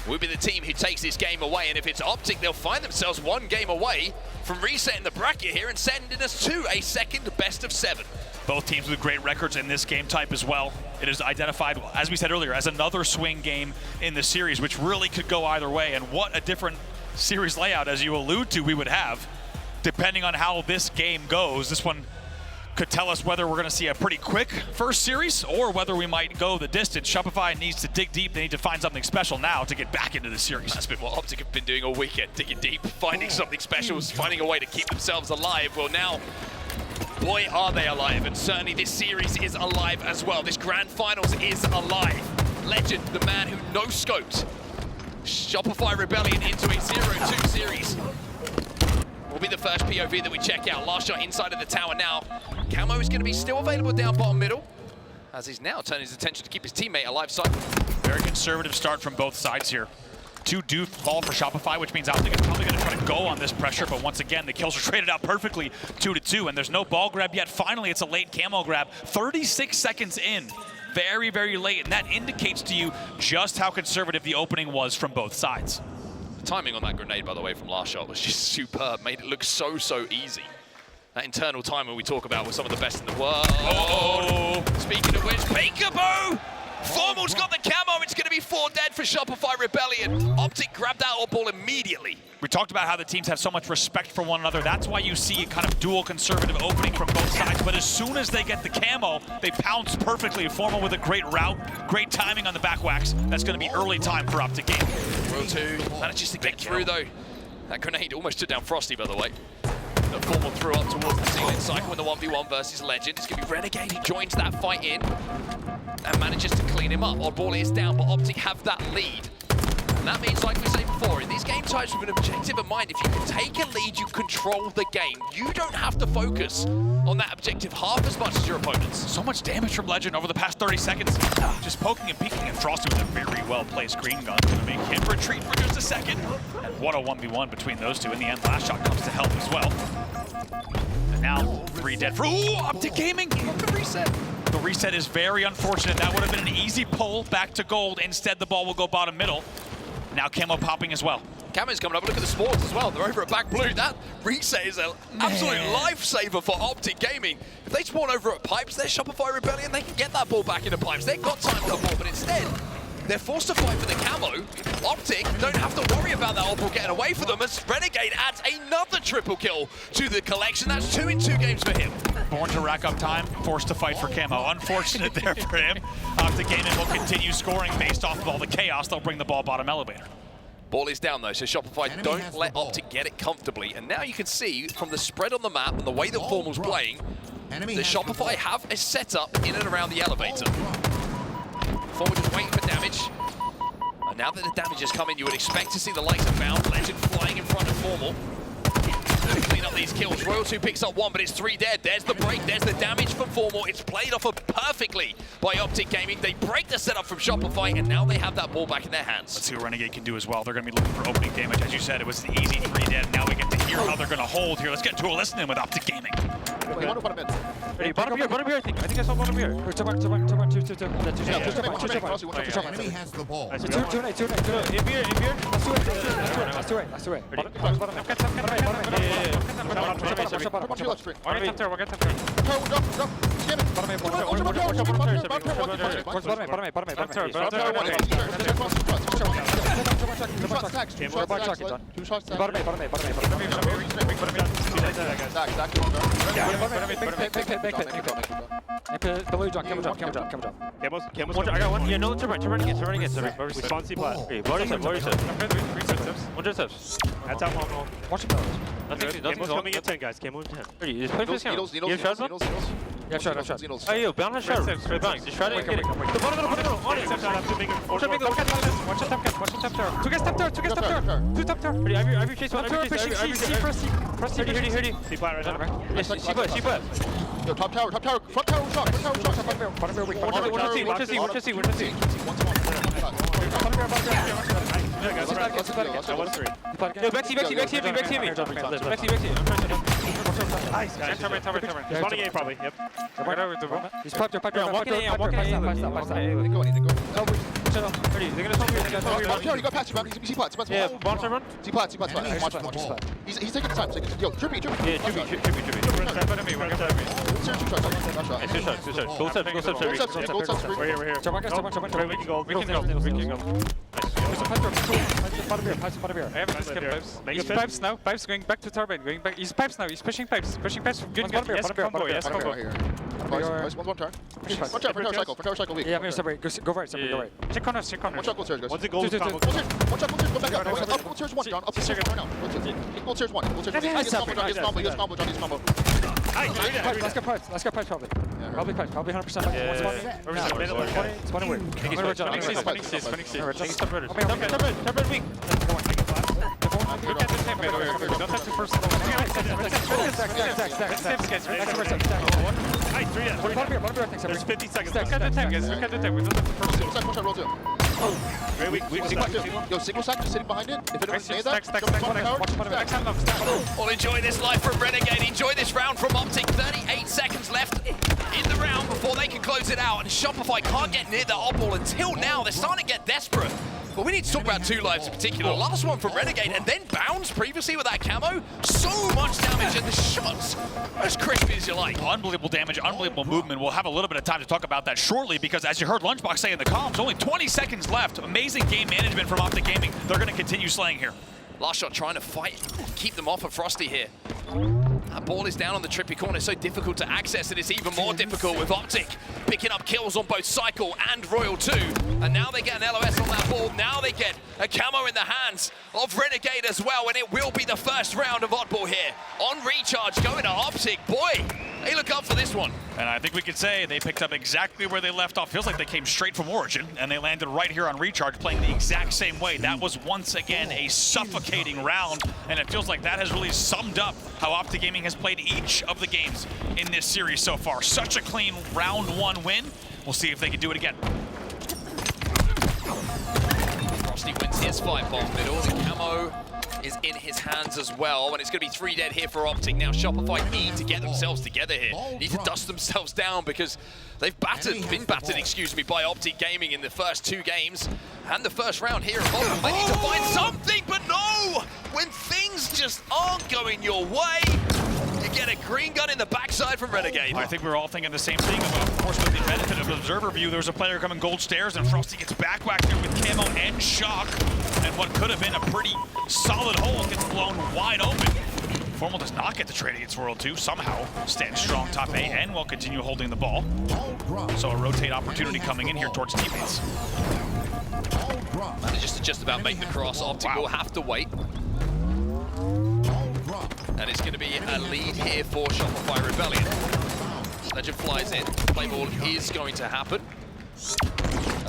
Will be the team who takes this game away, and if it's Optic, they'll find themselves 1 game away from resetting the bracket here and sending us to a second best of 7. Both teams with great records in this game type as well. It is identified, as we said earlier, as another swing game in the series, which really could go either way, and what a different series layout, as you allude to, we would have. Depending on how this game goes, this one could tell us whether we're going to see a pretty quick first series or whether we might go the distance. Shopify needs to dig deep. They need to find something special now to get back into the series. That's been what Optic have been doing all weekend, digging deep, finding something special, finding a way to keep themselves alive. Well, now, boy, are they alive, and certainly this series is alive as well. This grand finals is alive. Lqgend, the man who no-scoped Shopify Rebellion into a 0-2 series, will be the first POV that we check out. LastShot inside of the tower now. Camo is going to be still available down bottom middle, as he's now turning his attention to keep his teammate alive. Very conservative start from both sides here. 2 do fall for Shopify, which means Optic is probably going to try to go on this pressure, but once again, the kills are traded out perfectly 2-2, and there's no ball grab yet. Finally, it's a late camo grab. 36 seconds in. Very, very late, and that indicates to you just how conservative the opening was from both sides. The timing on that grenade, by the way, from LastShot was just superb. Made it look so, so easy. That internal timer we talk about was some of the best in the world. Oh! Speaking of which, Peekaboo! Formal's got the camo. It's going to be 4 dead for Shopify Rebellion. Optic grabbed that odd ball immediately. We talked about how the teams have so much respect for one another. That's why you see a kind of dual conservative opening from both sides. But as soon as they get the camo, they pounce perfectly. Formal with a great route, great timing on the back wax. That's going to be early time for Optic game. Row 2 manages to get through though. That grenade almost took down Frosty, by the way. The Formal threw up towards the ceiling. Cykul in the 1v1 versus Lqgend. It's going to be Renegade. He joins that fight in and manages to clean him up. Oddball is down, but Optic have that lead. And that means, like we said before, in these game types with an objective in mind, if you can take a lead, you control the game. You don't have to focus on that objective half as much as your opponents. So much damage from Lqgend over the past 30 seconds. Just poking and peeking, and Frosty with a very well-placed green gun. Going to make him retreat for just a second. And what a 1v1 between those two. In the end, LastShot comes to help as well. And now, 3 dead for Optic Gaming. The reset. The reset is very unfortunate. That would have been an easy pull back to gold. Instead, the ball will go bottom middle. Now camo popping as well. Camo's coming up. Look at the sports as well. They're over at back blue. That reset is an absolute lifesaver for Optic Gaming. If they spawn over at pipes, they're Shopify Rebellion. They can get that ball back into pipes. They've got time for the ball, but instead, they're forced to fight for the camo. Optic don't have to worry about that odd ball getting away for them as Renegade adds another triple kill to the collection. That's 2 in 2 games for him. Born to rack up time, forced to fight for camo. Unfortunate there for him. Optic Gaming will continue scoring based off of all the chaos. They'll bring the ball bottom elevator. Ball is down though, so Shopify don't let Optic get it comfortably. And now you can see from the spread on the map and the way that Formal's playing, that Shopify have a setup in and around the elevator. Formal just waiting for damage. And now that the damage has come in, you would expect to see the likes of Bound, Lqgend flying in front of Formal. Clean up these kills. Royal 2 picks up 1, but it's 3 dead. There's the break, there's the damage from Formal. It's played off of perfectly by Optic Gaming. They break the setup from Shopify, and now they have that ball back in their hands. Let's see what Renegade can do as well. They're going to be looking for opening damage. As you said, it was the easy 3 dead. Now we get to hear how they're they're going to hold here. Let's get to a listening with Optic Gaming. Ready, bottom here, I think. I think I saw bottom here. Enemy has the ball. In here. That's two right. I got one. Yeah, no, turn right again. Spawn C plat. Blow yourself. One steps. That's out one. Watch it. Camo's coming in 10, guys. Camo in 10. Just play for this count. You have shots on? Yeah, shot. Oh, yo, bound has shot. Straight bounce. Just try to get it. The bottom. On it. Watch the top tower. Two guys top tower. Two top tower. Ready, I have your chase one. Frosty. Ready. C plat right now. Yes, C plat. Yo, top tower, front tower shot. One to see. That was 3. Yo, back to me. Nice, guys. He's spawning A probably. Yep. He's popped your I'm walking A. Go. Ready, they're gonna Top tower, you got past you, man. He's C-plat. Yeah, bomb run. C-plat. Enemy has the ball. He's taking the time. Yo, trippy. Yeah, trippy. Two shots. Gold steps. We're here. We can go. I have this pipes. He's pipes now. Pipes going back to turbine. He's pipes now. He's pushing pipes. Good. Yes, combo. One turn. Front tower cycle weak. Yeah, I'm gonna separate. Go right. Check corner. One shot, gold stairs, guys. One's a gold combo. One shot, go back up. Up gold stairs 1, John. Up gold stairs 1 now. Gold stairs 1. He's combo. Let's get pipes probably. Probably 100%. Yeah. Spawning weird. There's 50 seconds. Look at the time, guys. We're done the first one. Very weak. Yo, single sack just sitting behind it. If anyone's made that, Well, enjoy this live from Renegade. Enjoy this round from Optic. 38 seconds left in the round before they can close it out. And Shopify can't get near the oddball until now. They're starting to get desperate. But we need to talk about two lives in particular. Last one from Renegade and then Bounds previously with that camo. So much damage and the shots as crispy as you like. Unbelievable damage, unbelievable movement. We'll have a little bit of time to talk about that shortly because as you heard Lunchbox say in the comms, only 20 seconds left. Amazing game management from Optic Gaming. They're going to continue slaying here. LastShot trying to fight, keep them off of Frosty here. That ball is down on the trippy corner, so difficult to access, and it's even more difficult with Optic picking up kills on both Cykul and Royal 2. And now they get an LOS on that ball. Now they get a camo in the hands of Renegade as well, and it will be the first round of oddball here. On recharge, going to Optic. Boy, they look up for this one. And I think we could say they picked up exactly where they left off. Feels like they came straight from Origin, and they landed right here on recharge, playing the exact same way. That was once again a suffocating round, and it feels like that has really summed up how Optic Gaming has played each of the games in this series so far. Such a clean round 1 win. We'll see if they can do it again. Frosty wins his fight bomb middle. The camo is in his hands as well, and it's going to be 3 dead here for Optic. Now Shopify need to get themselves together here. Need to dust themselves down because they've been battered, by Optic Gaming in the first 2 games and the first round here at bottom. They need to find something, but no! When things just aren't going your way, you get a green gun in the backside from Renegade. I think we're all thinking the same thing. Of course, with the benefit of observer view, there's a player coming gold stairs, and Frosty gets back-whacked here with camo and shock. And what could have been a pretty solid hole gets blown wide open. Formal does not get the trade against World 2, somehow stands strong top A and will continue holding the ball. So a rotate opportunity coming in here towards teammates. Manages to just about make the cross. Optic will have to wait. And it's going to be a lead here for Shopify Rebellion. Lqgend flies in. Play ball is going to happen. As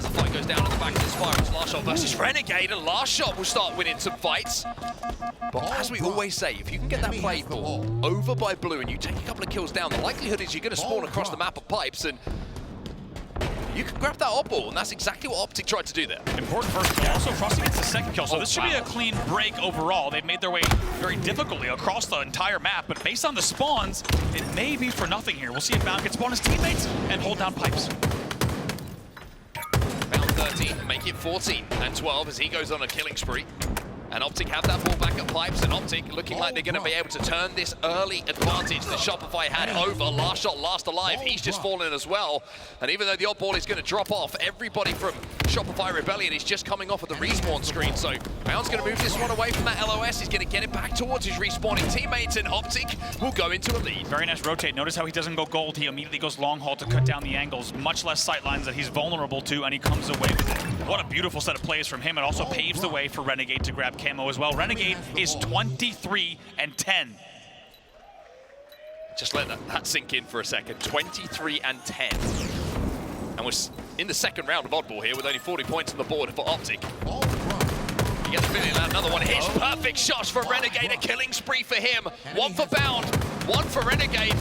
the fight goes down at the back of the spirals, LastShot versus Renegade, and LastShot will start winning some fights. But as we always say, if you can get that play ball over by blue and you take a couple of kills down, the likelihood is you're going to spawn across the map of pipes, and you can grab that odd ball, and that's exactly what Optic tried to do there. Important first kill. Also, Frosty gets the second kill, so this should be a clean break overall. They've made their way very difficultly across the entire map, but based on the spawns, it may be for nothing here. We'll see if Bound can spawn his teammates and hold down pipes. Bound 13, make it 14 and 12 as he goes on a killing spree. And Optic have that ball back at pipes, and Optic looking like they're going to be able to turn this early advantage that Shopify had over. LastShot, last alive, he's just fallen as well. And even though the odd ball is going to drop off, everybody from Shopify Rebellion is just coming off of the respawn screen. So Bound's going to move this one away from that LOS. He's going to get it back towards his respawning teammates, and Optic will go into a lead. Very nice rotate. Notice how he doesn't go gold. He immediately goes long haul to cut down the angles. Much less sightlines that he's vulnerable to, and he comes away with it. What a beautiful set of plays from him. It also paves the way for Renegade to grab camo as well. Renegade is 23 and 10. Just let that sink in for a second. 23 and 10. And we're in the second round of oddball here with only 40 points on the board for Optic. You get the feeling that another one hits. Perfect shots for Renegade. A killing spree for him. One for Bound, one for Renegade.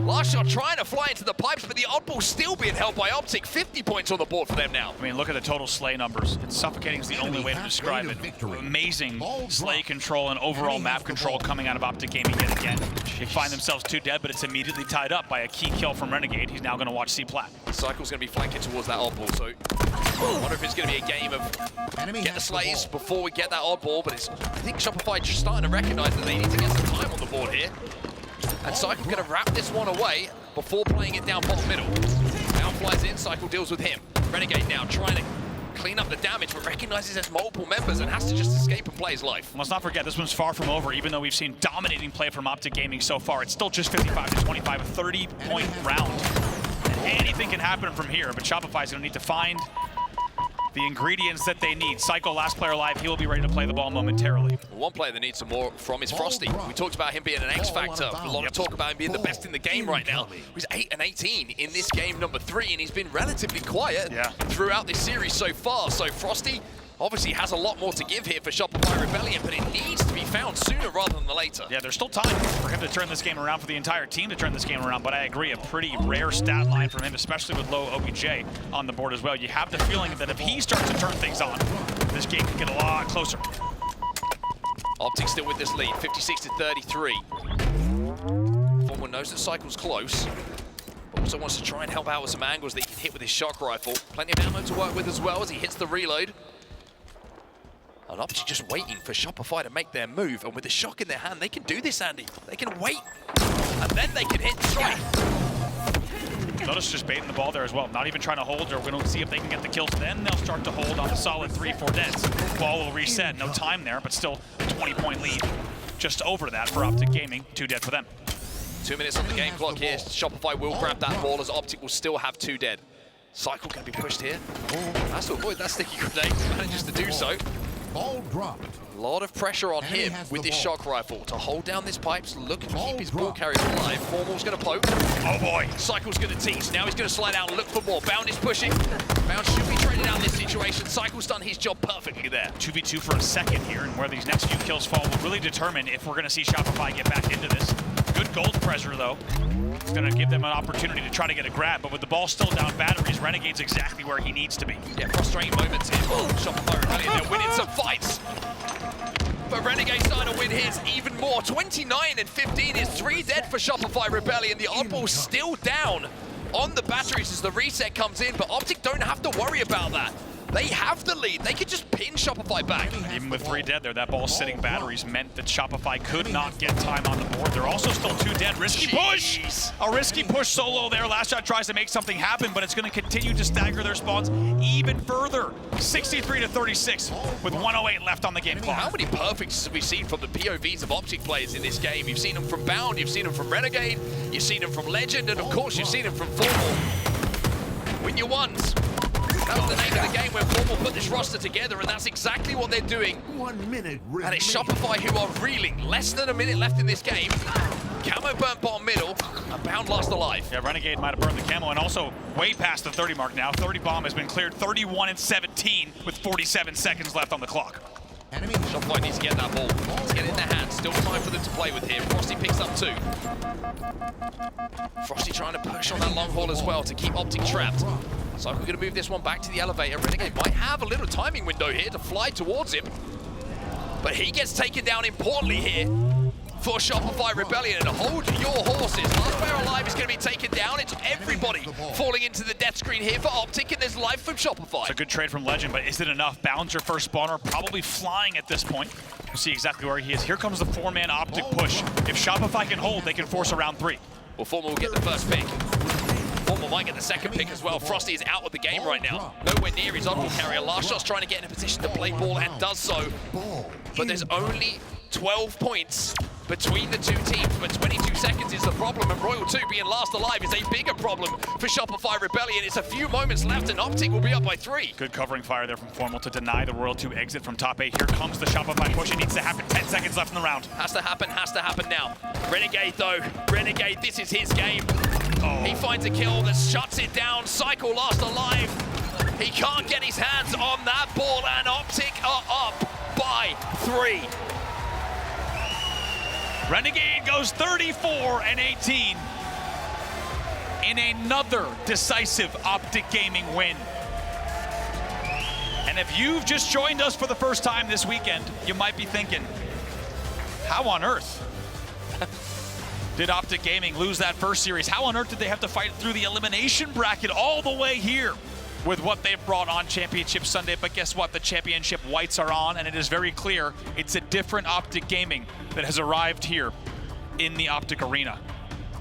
LastShot trying to fly into the pipes, but the oddball still being held by Optic. 50 points on the board for them now. I mean, look at the total slay numbers. It's suffocating is the only way to describe it. Amazing slay control and overall map control coming out of Optic Gaming yet again. They find themselves 2 dead, but it's immediately tied up by a key kill from Renegade. He's now going to watch C-Plat. Cykul's going to be flanking towards that oddball, so I wonder if it's going to be a game of get the slays before we get that oddball, but I think Shopify just starting to recognize that they need to get some time on the board here. And Cykul going to wrap this one away before playing it down bottom middle. Now flies in, Cykul deals with him. Renegade now trying to clean up the damage, but recognizes there's multiple members and has to just escape and play his life. Let's not forget, this one's far from over. Even though we've seen dominating play from Optic Gaming so far, it's still just 55-25, a 30-point round. And anything can happen from here, but Shopify's going to need to find the ingredients that they need. Cykul, last player alive, he will be ready to play the ball momentarily. One player that needs some more from is Frosty. We talked about him being an X factor. A lot of talk about him being the best in the game right now. He's 8 and 18 in this game number 3, and he's been relatively quiet throughout this series so far. So Frosty obviously has a lot more to give here for Shopify Rebellion, but it needs to be found sooner rather than later. Yeah, there's still time for him to turn this game around, for the entire team to turn this game around, but I agree, a pretty rare stat line from him, especially with low OBJ on the board as well. You have the feeling that if he starts to turn things on, this game can get a lot closer. Optic still with this lead, 56-33. Forward knows that Cykul's close, but also wants to try and help out with some angles that he can hit with his shock rifle. Plenty of ammo to work with as well as he hits the reload. And Optic just waiting for Shopify to make their move, and with the shock in their hand, they can do this, Andy. They can wait, and then they can hit the strike. Notice just baiting the ball there as well. Not even trying to hold, or we're going to see if they can get the kills. Then they'll start to hold on a solid 3-4 deads. Ball will reset. No time there, but still a 20-point lead. Just over that for Optic Gaming. 2 dead for them. 2 minutes on the game clock here. Shopify will grab that ball as Optic will still have 2 dead. Cykul going to be pushed here. Has to avoid that sticky grenade. Manages to do so. Ball dropped. A lot of pressure on him with this shock rifle to hold down this pipes, look and keep his ball carriers alive. Formal's going to poke. Oh boy. Cykul's going to tease. Now he's going to slide out and look for more. Bound is pushing. Bound should be traded out in this situation. Cykul's done his job perfectly there. 2v2 for a second here, and where these next few kills fall will really determine if we're going to see Shopify get back into this. Good gold pressure though. It's going to give them an opportunity to try to get a grab, but with the ball still down batteries, Renegade's exactly where he needs to be. Yeah, frustrating moments here. Shopify Rebellion, they're winning some fights. But Renegade starting to win his even more. 29 and 15 is 3 dead for Shopify Rebellion. The oddball's still down on the batteries as the reset comes in, but Optic don't have to worry about that. They have the lead. They could just pin Shopify back. Even with 3 dead there, that ball sitting batteries meant that Shopify could not get time on the board. They're also still 2 dead. Risky push! A risky push solo there. LastShot tries to make something happen, but it's going to continue to stagger their spawns even further. 63-36 with 108 left on the game clock. How many perfects have we seen from the POVs of Optic players in this game? You've seen them from Bound, you've seen them from Renegade, you've seen them from Lqgend, and of course you've seen them from Formal. Win your ones. That was the name of the game where Formal put this roster together, and that's exactly what they're doing. 1 minute and it's Shopify who are reeling. Less than a minute left in this game. Camo burnt bottom middle, and Bound last alive. Yeah, Renegade might have burned the camo, and also way past the 30 mark now. 30 bomb has been cleared, 31 and 17 with 47 seconds left on the clock. Shopify needs to get that ball. Let's get it in their hands. Still time for them to play with here. Frosty picks up 2. Frosty trying to push on that long haul as well to keep Optic trapped. So we're going to move this one back to the elevator. Renegade might have a little timing window here to fly towards him. But he gets taken down importantly here for Shopify Rebellion. And hold your horses. Last player alive is going to be taken down. It's everybody falling into the death screen here for Optic, and there's life from Shopify. It's a good trade from Lqgend, but is it enough? Bouncer first spawner, probably flying at this point. We'll see exactly where he is. Here comes the 4-man Optic push. If Shopify can hold, they can force a round 3. Well, Former will get the first pick. Former might get the second pick as well. Frosty is out of the game right now. Nowhere near his on-ball carrier. LastShot's trying to get in a position to play ball and does so. But there's only 12 points between the two teams, but 22 seconds is the problem, and Royal 2 being last alive is a bigger problem for Shopify Rebellion. It's a few moments left, and Optic will be up by 3. Good covering fire there from Formal to deny the Royal 2 exit from top 8. Here comes the Shopify push. It needs to happen. 10 seconds left in the round. Has to happen now. Renegade, though. Renegade, this is his game. He finds a kill that shuts it down. Cykul last alive. He can't get his hands on that ball, and Optic are up by 3. Renegade goes 34-18 in another decisive Optic Gaming win. And if you've just joined us for the first time this weekend, you might be thinking, how on earth did Optic Gaming lose that first series? How on earth did they have to fight through the elimination bracket all the way here with what they've brought on Championship Sunday? But guess what? The championship whites are on, and it is very clear it's a different Optic Gaming that has arrived here in the Optic Arena.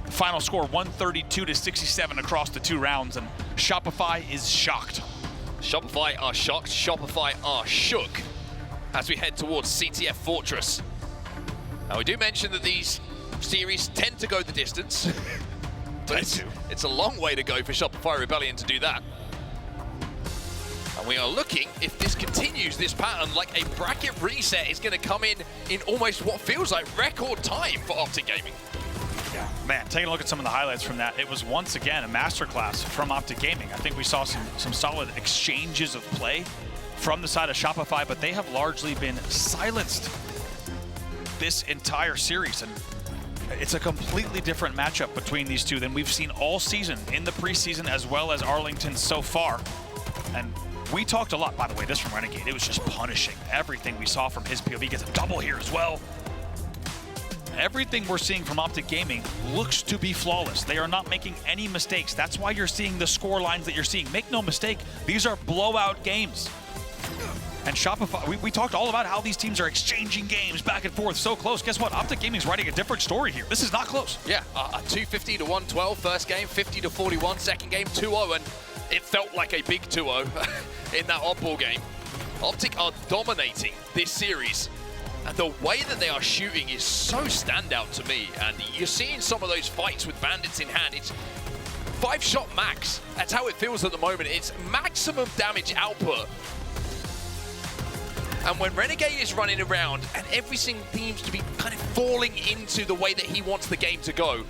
Final score 132-67 across the 2 rounds, and Shopify is shocked. Shopify are shocked. Shopify are shook as we head towards CTF Fortress. Now, we do mention that these series tend to go the distance. But it's a long way to go for Shopify Rebellion to do that. And we are looking, if this continues, this pattern, like a bracket reset is going to come in almost what feels like record time for Optic Gaming. Yeah, man, taking a look at some of the highlights from that, it was once again a masterclass from Optic Gaming. I think we saw some solid exchanges of play from the side of Shopify, but they have largely been silenced this entire series. And it's a completely different matchup between these two than we've seen all season in the preseason as well as Arlington so far. And we talked a lot, by the way, this from Renegade. It was just punishing everything we saw from his POV. He gets a double here as well. Everything we're seeing from Optic Gaming looks to be flawless. They are not making any mistakes. That's why you're seeing the score lines that you're seeing. Make no mistake, these are blowout games. And Shopify, we talked all about how these teams are exchanging games back and forth so close. Guess what? Optic Gaming's writing a different story here. This is not close. Yeah, 250 to 112 first game, 50 to 41 second game, 2-0, and it felt like a big 2-0 in that oddball game. Optic are dominating this series, and the way that they are shooting is so standout to me. And you're seeing some of those fights with bandits in hand. It's 5-shot max. That's how it feels at the moment. It's maximum damage output. And when Renegade is running around and everything seems to be kind of falling into the way that he wants the game to go,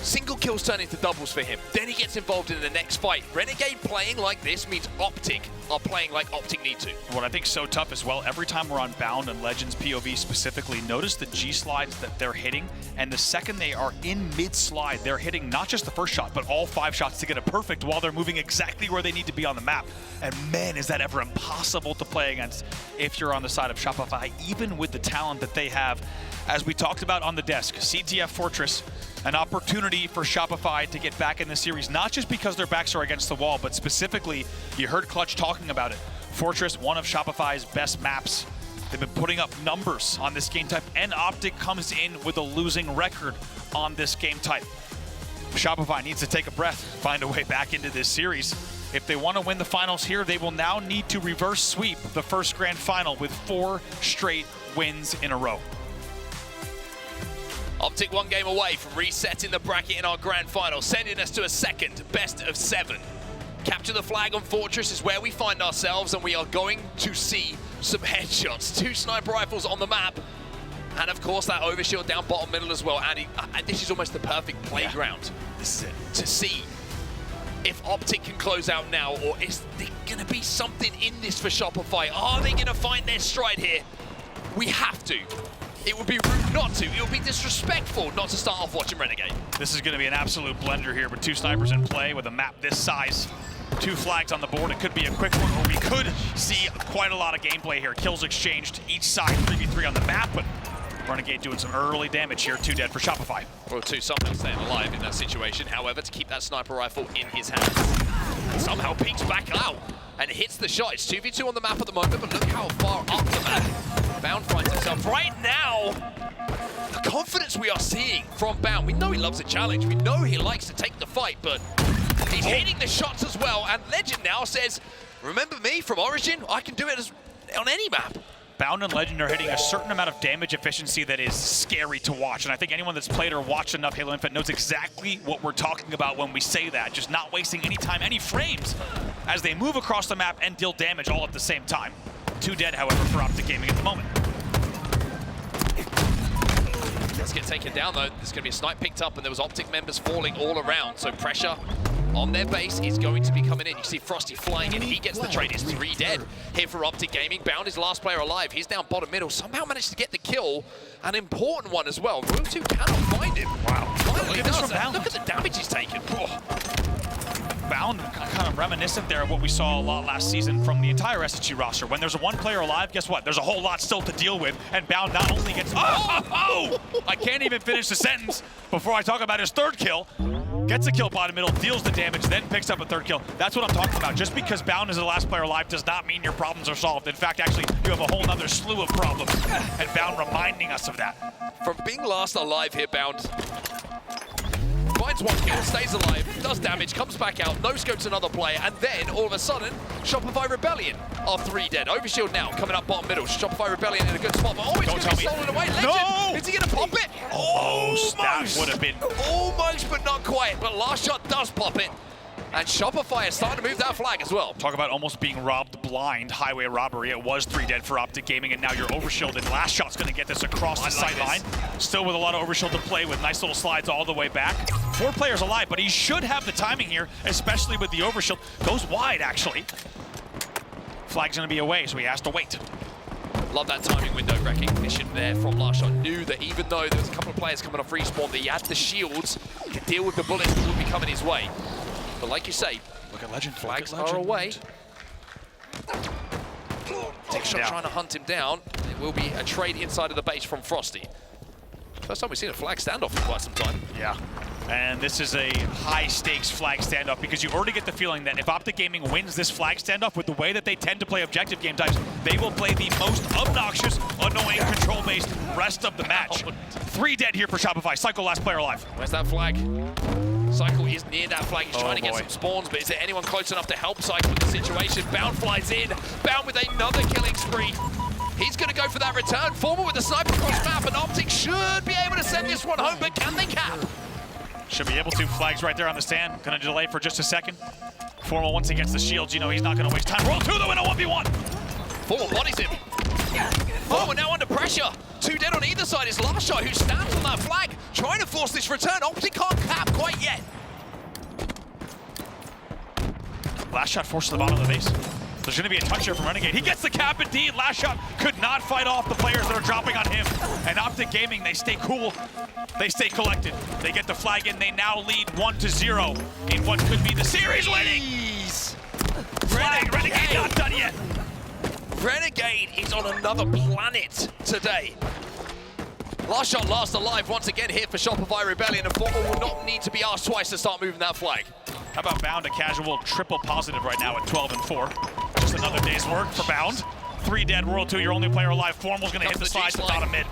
single kills turn into doubles for him. Then he gets involved in the next fight. Renegade playing like this means Optic are playing like Optic need to. What I think is so tough as well, every time we're on Bound and Lqgend's POV specifically, notice the G-slides that they're hitting, and the second they are in mid-slide, they're hitting not just the first shot, but all 5 shots to get it perfect while they're moving exactly where they need to be on the map. And man, is that ever impossible to play against if you're on the side of Shopify, even with the talent that they have. As we talked about on the desk, CTF Fortress, an opportunity for Shopify to get back in the series, not just because their backs are against the wall, but specifically, you heard Clutch talking about it. Fortress, one of Shopify's best maps. They've been putting up numbers on this game type, and Optic comes in with a losing record on this game type. Shopify needs to take a breath, find a way back into this series. If they want to win the finals here, they will now need to reverse sweep the first grand final with 4 straight wins in a row. Optic 1 game away from resetting the bracket in our grand final, sending us to a second best of 7. Capture the flag on Fortress is where we find ourselves, and we are going to see some headshots. 2 sniper rifles on the map, and of course that overshield down bottom middle as well. And this is almost the perfect playground. This is it. To see if Optic can close out now, or is there going to be something in this for Shopify? Are they going to find their stride here? We have to. It would be rude not to. It would be disrespectful not to start off watching Renegade. This is going to be an absolute blender here with 2 snipers in play with a map this size. 2 flags on the board. It could be a quick one, or we could see quite a lot of gameplay here. Kills exchanged each side, 3v3 on the map, but Renegade doing some early damage here. 2 dead for Shopify. Well, 2 somehow staying alive in that situation. However, to keep that sniper rifle in his hand. Somehow peeks back out and hits the shot. It's 2v2 on the map at the moment, but look how far up the map Bound finds himself. Right now, the confidence we are seeing from Bound. We know he loves a challenge. We know he likes to take the fight, but he's hitting the shots as well. And Lqgend now says, remember me from Origin? I can do it on any map. Bound and Lqgend are hitting a certain amount of damage efficiency that is scary to watch. And I think anyone that's played or watched enough Halo Infinite knows exactly what we're talking about when we say that. Just not wasting any time, any frames, as they move across the map and deal damage all at the same time. 2 dead, however, for Optic Gaming at the moment. Let's get taken down, though. There's going to be a snipe picked up, and there was Optic members falling all around. So pressure on their base is going to be coming in. You see Frosty flying in. He gets the trade. It's 3 dead here for Optic Gaming. Bound is last player alive. He's down bottom middle. Somehow managed to get the kill. An important one as well. Room 2 cannot find him. Wow. Finally Look at this does. from Bound. Look at the damage he's taken. Oh. Bound kind of reminiscent there of what we saw a lot last season from the entire SSG roster. When there's a 1 player alive, guess what? There's a whole lot still to deal with, and Bound not only gets... I can't even finish the sentence before I talk about his 3rd kill. Gets a kill bottom middle, deals the damage, then picks up a 3rd kill. That's what I'm talking about. Just because Bound is the last player alive does not mean your problems are solved. In fact, actually, you have a whole other slew of problems, and Bound reminding us of that. From being last alive here, Bound finds 1 kill, stays alive, does damage, comes back out, no-scopes another player, and then, all of a sudden, Shopify Rebellion are 3 dead. Overshield now, coming up bottom middle. Shopify Rebellion in a good spot, but always going to be stolen away. Lqgend, is he going to pop it? Almost. That would have been... Almost, but not quite. But LastShot does pop it. And Shopify is starting to move that flag as well. Talk about almost being robbed blind. Highway robbery. It was 3 dead for Optic Gaming, and now you're overshielded. LastShot's going to get this across the sideline. Still with a lot of overshield to play with nice little slides all the way back. 4 players alive, but he should have the timing here, especially with the overshield. Goes wide, actually. Flag's going to be away, so he has to wait. Love that timing window recognition there from LastShot. Knew that even though there was a couple of players coming off respawn, that he had the shields to deal with the bullets that would be coming his way. But like you say, look at Lqgend. Flags are away. Dickshot trying to hunt him down. It will be a trade inside of the base from Frosty. First time we've seen a flag standoff in quite some time. Yeah. And this is a high-stakes flag standoff because you already get the feeling that if Optic Gaming wins this flag standoff with the way that they tend to play objective game types, they will play the most obnoxious, annoying, control-based rest of the match. 3 dead here for Shopify. Cykul, last player alive. Where's that flag? Cykul is near that flag. He's trying to get some spawns, but is there anyone close enough to help Cykul with the situation? Bound flies in. Bound with another killing spree. He's going to go for that return. Formal with the sniper cross map, and Optic should be able to send this one home, but can they cap? Should be able to. Flags right there on the stand. Going to delay for just a second. Formal, once he gets the shields, you know he's not going to waste time. Roll 2 though in a 1v1. Formal bodies him. Formal now under pressure. 2 dead on either side is LastShot, who stands on that flag, trying to force this return. Optic can't cap quite yet. LastShot forced to the bottom of the base. There's going to be a touch here from Renegade. He gets the cap indeed. LastShot could not fight off the players that are dropping on him. And Optic Gaming, they stay cool. They stay collected. They get the flag in. They now lead 1-0 in what could be the series winning. Renegade not done yet. Renegade is on another planet today. LastShot last alive once again here for Shopify Rebellion, and Formal will not need to be asked twice to start moving that flag. How about Bound, a casual triple positive right now at 12-4. Just another day's work for Bound. 3 dead, World 2, your only player alive. Formal's gonna hit the slides without a mid.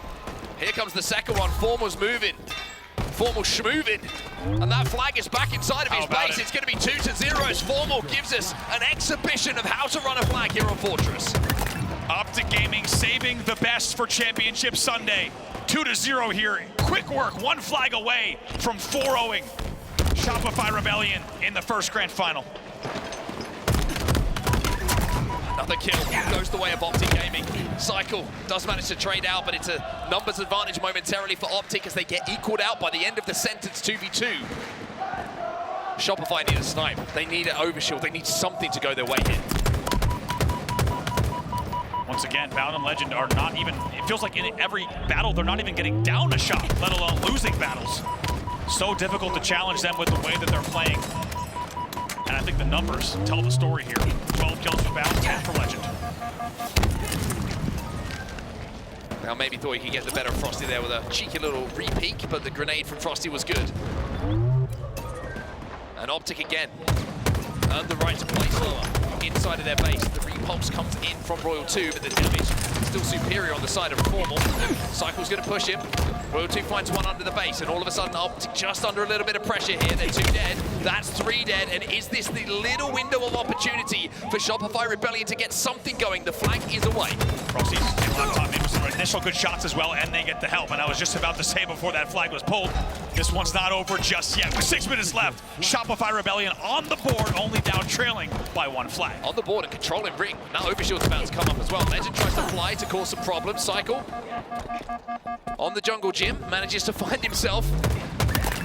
Here comes the second one. Formal's moving. Formal schmoving. And that flag is back inside of his base. It's gonna be 2-0 as Formal gives us an exhibition of how to run a flag here on Fortress. Optic Gaming saving the best for Championship Sunday. 2-0 here. Quick work, 1 flag away from 4-0ing. Shopify Rebellion in the first grand final. Another kill goes the way of Optic Gaming. Cykul does manage to trade out, but it's a numbers advantage momentarily for Optic as they get equaled out by the end of the sentence 2v2. Shopify need a snipe. They need an overshield. They need something to go their way here. Once again, Bound and Legend are not even, it feels like in every battle, they're not even getting down a shot, let alone losing battles. So difficult to challenge them with the way that they're playing. And I think the numbers tell the story here. 12 kills for Bound, 10 for Legend. Now maybe thought he could get the better of Frosty there with a cheeky little re-peek, but the grenade from Frosty was good. And Optic again earned the right to play slower inside of their base. The repulse comes in from Royal 2, but the damage still superior on the side of Formal. Cykul's going to push him. Royal 2 finds one under the base, and all of a sudden Optic just under a little bit of pressure here. They're 2 dead. That's 3 dead, and is this the little window of opportunity for Shopify Rebellion to get something going? The flank is away. Frosty's taking a lot of time in with some initial good shots as well, and they get the help. And I was just about to say before that flag was pulled, this one's not over just yet. With 6 minutes left, Shopify Rebellion on the board, only down trailing by 1 flag. On the board and controlling ring. Now Overshield's about to come up as well. Legend tries to fly to cause some problems. Cykul on the jungle gym manages to find himself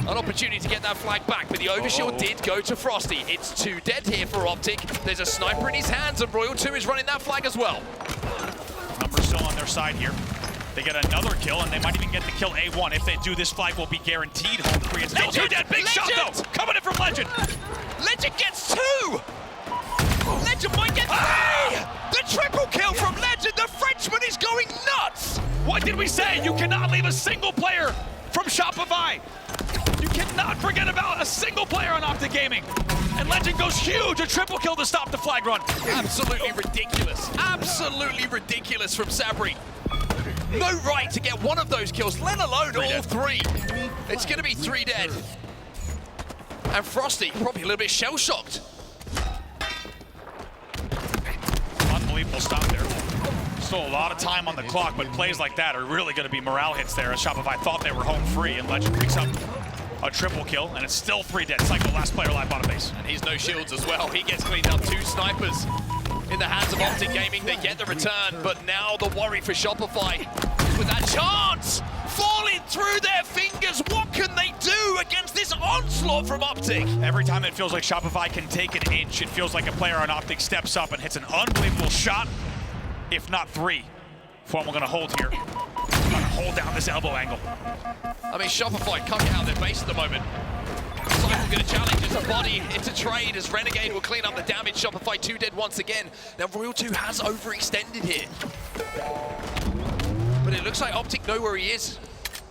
an opportunity to get that flag back, but the Overshield did go to Frosty. It's 2 dead here for Optic. There's a sniper in his hands, and Royal 2 is running that flag as well. Numbers still on their side here. They get another kill, and they might even get the kill A1. If they do, this flag will be guaranteed home free. It's still 2 dead. Big shot, though. Coming in from Legend. Legend gets 2! Legend might get 3! The triple kill from Legend! The Frenchman is going nuts! What did we say? You cannot leave a single player from Shopify. You cannot forget about a single player on Optic Gaming. And Legend goes huge, a triple kill to stop the flag run. Absolutely ridiculous. Absolutely ridiculous from Sabri. No right to get one of those kills, let alone all 3. It's going to be 3 dead. And Frosty probably a little bit shell-shocked. Unbelievable stop there. Still a lot of time on the clock, but plays like that are really going to be morale hits there, as Shopify thought they were home free, and Legend picks up a triple kill, and it's still 3 dead. Cykul, last player alive bottom base. And he's no shields as well. He gets cleaned up. 2 snipers in the hands of Optic Gaming. They get the return, but now the worry for Shopify is with that chance falling through their fingers. What can they do against this onslaught from Optic? Every time it feels like Shopify can take an inch, it feels like a player on Optic steps up and hits an unbelievable shot, if not 3. Formal gonna hold here. Gonna hold down this elbow angle. I mean, Shopify can't get out of their base at the moment. Cykul gonna challenge as a body into trade as Renegade will clean up the damage. Shopify 2 dead once again. Now Royal 2 has overextended here. But it looks like Optic know where he is.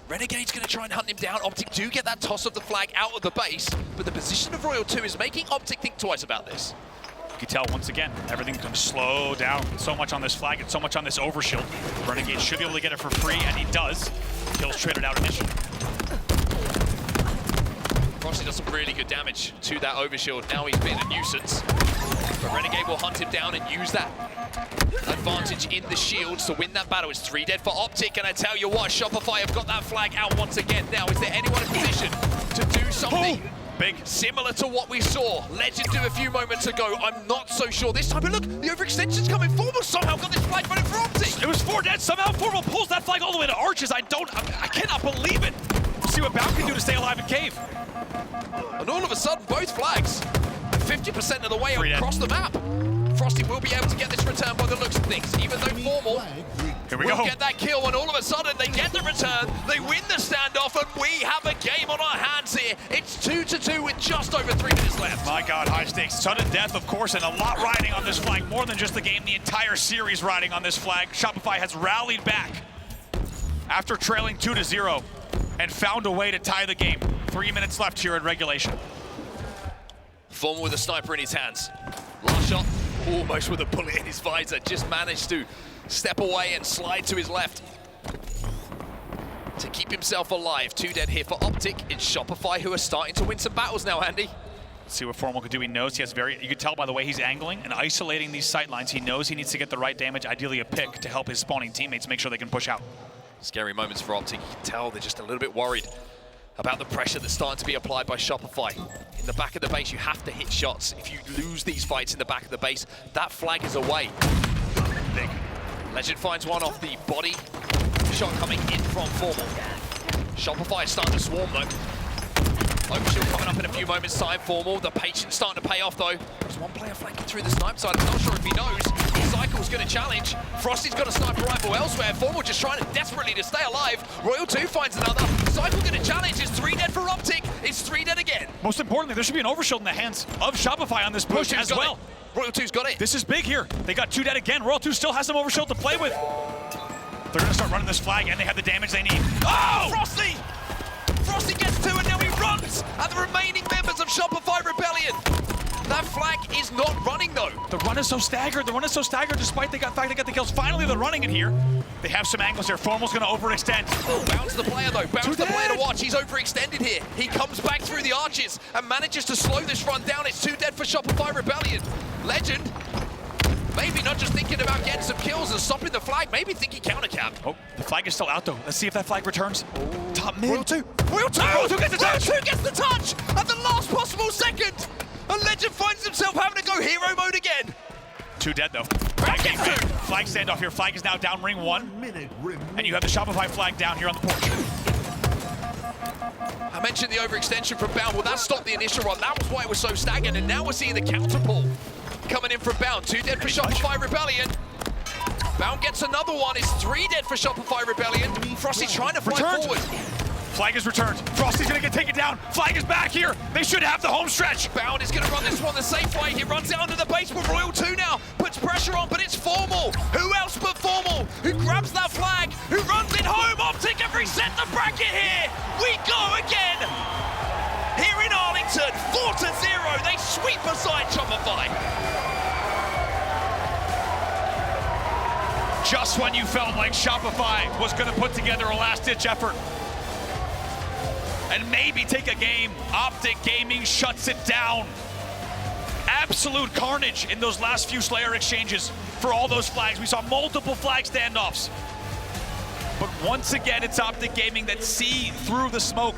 Renegade's gonna try and hunt him down. Optic do get that toss of the flag out of the base, but the position of Royal 2 is making Optic think twice about this. You can tell once again, everything's gonna slow down. So much on this flag and so much on this overshield. Renegade should be able to get it for free, and he does. Kills traded out initially. Frosty does some really good damage to that overshield. Now he's been a nuisance. But Renegade will hunt him down and use that advantage in the shields to win that battle. It's 3 dead for Optic, and I tell you what, Shopify have got that flag out once again. Now, is there anyone in position to do something big similar to what we saw Legend do a few moments ago? I'm not so sure this time, but look, the overextension's coming. Formal somehow got this flag running for Optic. It was 4 dead. Somehow Formal pulls that flag all the way to Arches. I cannot believe it. We'll see what Bound can do to stay alive in Cave. And all of a sudden, both flags 50% of the way across the map. Frosty will be able to get this return by the looks of things, even though Formal will get that kill, and all of a sudden they get the return, they win the standoff, and we have a game on our hands here. It's 2-2 with just over 3 minutes left. My God, high stakes. Sudden death, of course, and a lot riding on this flag. More than just the game, the entire series riding on this flag. Shopify has rallied back after trailing 2-0 and found a way to tie the game. 3 minutes left here in regulation. Formal with a sniper in his hands. Last shot, almost with a bullet in his visor. Just managed to step away and slide to his left to keep himself alive. 2 dead here for Optic. It's Shopify who are starting to win some battles now, Andy. Let's see what Formal can do. He knows he has you can tell by the way he's angling and isolating these sight lines. He knows he needs to get the right damage, ideally a pick, to help his spawning teammates make sure they can push out. Scary moments for Optic. You can tell they're just a little bit worried about the pressure that's starting to be applied by Shopify. In the back of the base, you have to hit shots. If you lose these fights in the back of the base, that flag is away. Big. Legend finds one off the body. Shot coming in from Formal. Shopify is starting to swarm though. Overshield coming up in a few moments' time. Formal, the patience starting to pay off though. There's one player flanking through the snipe side. I'm not sure if he knows. Cykul's going to challenge. Frosty's got a sniper rifle elsewhere. Formal just trying desperately to stay alive. Royal 2 finds another. Cykul going to challenge. It's 3 dead for Optic. It's 3 dead again. Most importantly, there should be an overshield in the hands of Shopify on this push as well. Royal 2's got it. This is big here. They got 2 dead again. Royal 2 still has some overshield to play with. They're going to start running this flag, and they have the damage they need. Oh! Frosty! Frosty gets 2, and now he runs at the remaining members of Shopify Rebellion. That flag is not running, though. The run is so staggered. The run is so staggered despite the fact they got the kills. Finally, they're running it here. They have some angles here. Formal's going to overextend. Bounce the player, though. Bounce the player to watch. He's overextended here. He comes back through the arches and manages to slow this run down. It's 2 dead for Shopify Rebellion. Lqgend, maybe not just thinking about getting some kills and stopping the flag, maybe thinking countercap. Oh, the flag is still out, though. Let's see if that flag returns. Top mid. Royal 2. Royal 2! Royal 2 gets the touch! Royal 2 gets the touch at the last possible second. And Lqgend finds himself having to go hero mode again. 2 dead, though. Flag gets 2. Flag standoff here. Flag is now down ring 1. Minute And you have the Shopify flag down here on the porch. I mentioned the overextension from Bound. Well, that stopped the initial run. That was why it was so staggered. And now we're seeing the counter pull coming in from Bound. 2 dead for Shopify Rebellion. Bound gets another one. It's 3 dead for Shopify Rebellion. Frosty trying to fly forward. Flag is returned. Frosty's going to get taken down. Flag is back here. They should have the home stretch. Bound is going to run this one the safe way. He runs down to the base with Royal 2 now. Puts pressure on, but it's Formal. Who else but Formal? Who grabs that flag? Who runs it home? Optic have reset the bracket here. We go again. Here in Arlington, 4-0. They sweep aside Shopify. Just when you felt like Shopify was going to put together a last-ditch effort and maybe take a game, Optic Gaming shuts it down. Absolute carnage in those last few Slayer exchanges for all those flags. We saw multiple flag standoffs. But once again, it's Optic Gaming that see through the smoke,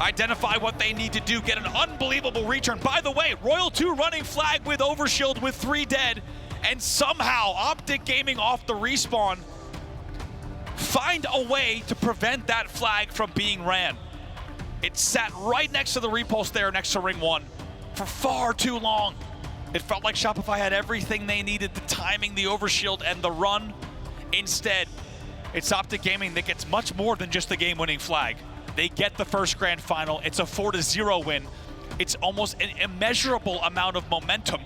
identify what they need to do, get an unbelievable return. By the way, Royal 2 running flag with overshield with 3 dead, and somehow Optic Gaming off the respawn find a way to prevent that flag from being ran. It sat right next to the repulse there next to ring 1 for far too long. It felt like Shopify had everything they needed, the timing, the overshield, and the run. Instead, it's Optic Gaming that gets much more than just the game-winning flag. They get the first grand final. It's a 4-0 win. It's almost an immeasurable amount of momentum.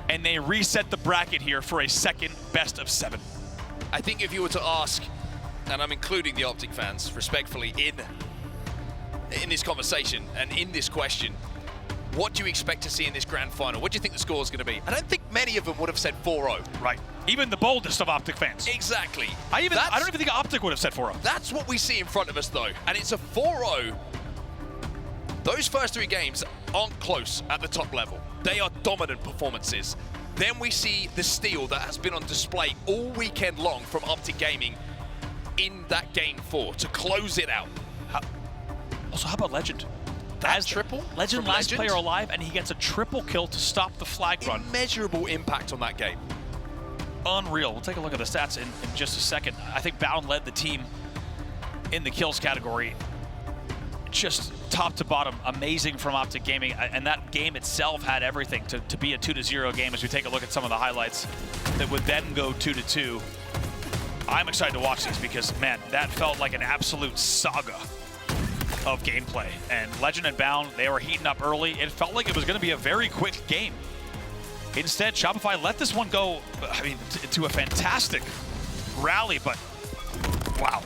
And they reset the bracket here for a second best of 7. I think if you were to ask, and I'm including the Optic fans respectfully in this conversation and in this question, what do you expect to see in this grand final? What do you think the score is going to be? I don't think many of them would have said 4-0. Right. Even the boldest of Optic fans. Exactly. I don't even think Optic would have said 4-0. That's what we see in front of us, though. And it's a 4-0. Those first 3 games aren't close at the top level. They are dominant performances. Then we see the steel that has been on display all weekend long from Optic Gaming in that game 4 to close it out. Also, how about Lqgend? That triple? Lqgend, last player alive, and he gets a triple kill to stop the flag run. Immeasurable impact on that game. Unreal. We'll take a look at the stats in just a second. I think Bound led the team in the kills category. Just top to bottom, amazing from Optic Gaming. And that game itself had everything to be a 2-0 game as we take a look at some of the highlights that would then go 2-2. I'm excited to watch this because, man, that felt like an absolute saga of gameplay. And Lqgend and Bound, they were heating up early. It felt like it was going to be a very quick game. Instead, Shopify let this one go, I mean, to a fantastic rally, but wow.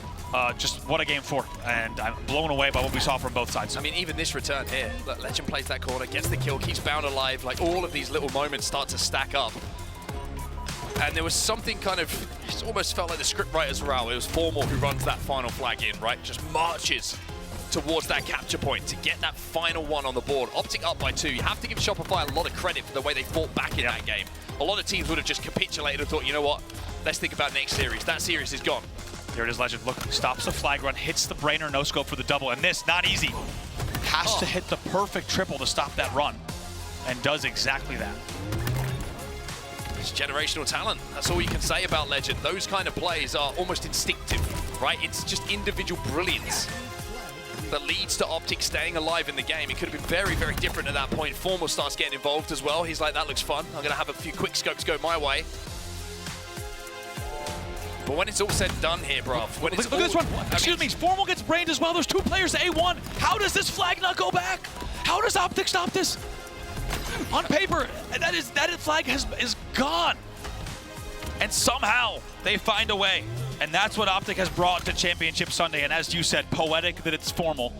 Just what a game 4, and I'm blown away by what we saw from both sides. I mean, even this return here, look, Lqgend plays that corner, gets the kill, keeps Bound alive. Like, all of these little moments start to stack up. And there was something kind of, it almost felt like the script writers were out. It was Formal who runs that final flag in, right? Just marches towards that capture point to get that final one on the board. Optic up by 2. You have to give Shopify a lot of credit for the way they fought back in that game. A lot of teams would have just capitulated and thought, you know what, let's think about next series. That series is gone. Here it is, Lqgend. Look, stops the flag run, hits the brainer, no scope for the double, and this, not easy. Has to hit the perfect triple to stop that run, and does exactly that. It's generational talent. That's all you can say about Lqgend. Those kind of plays are almost instinctive, right? It's just individual brilliance. that leads to Optic staying alive in the game. It could have been very, very different at that point. Formal starts getting involved as well. He's like, that looks fun. I'm going to have a few quick scopes go my way. But when it's all said and done here, bruv. When it's look at this one. Excuse me, Formal gets brained as well. There's 2 players to A1. How does this flag not go back? How does Optic stop this? On paper, that flag is gone. And somehow they find a way. And that's what Optic has brought to Championship Sunday. And as you said, poetic that it's Formal,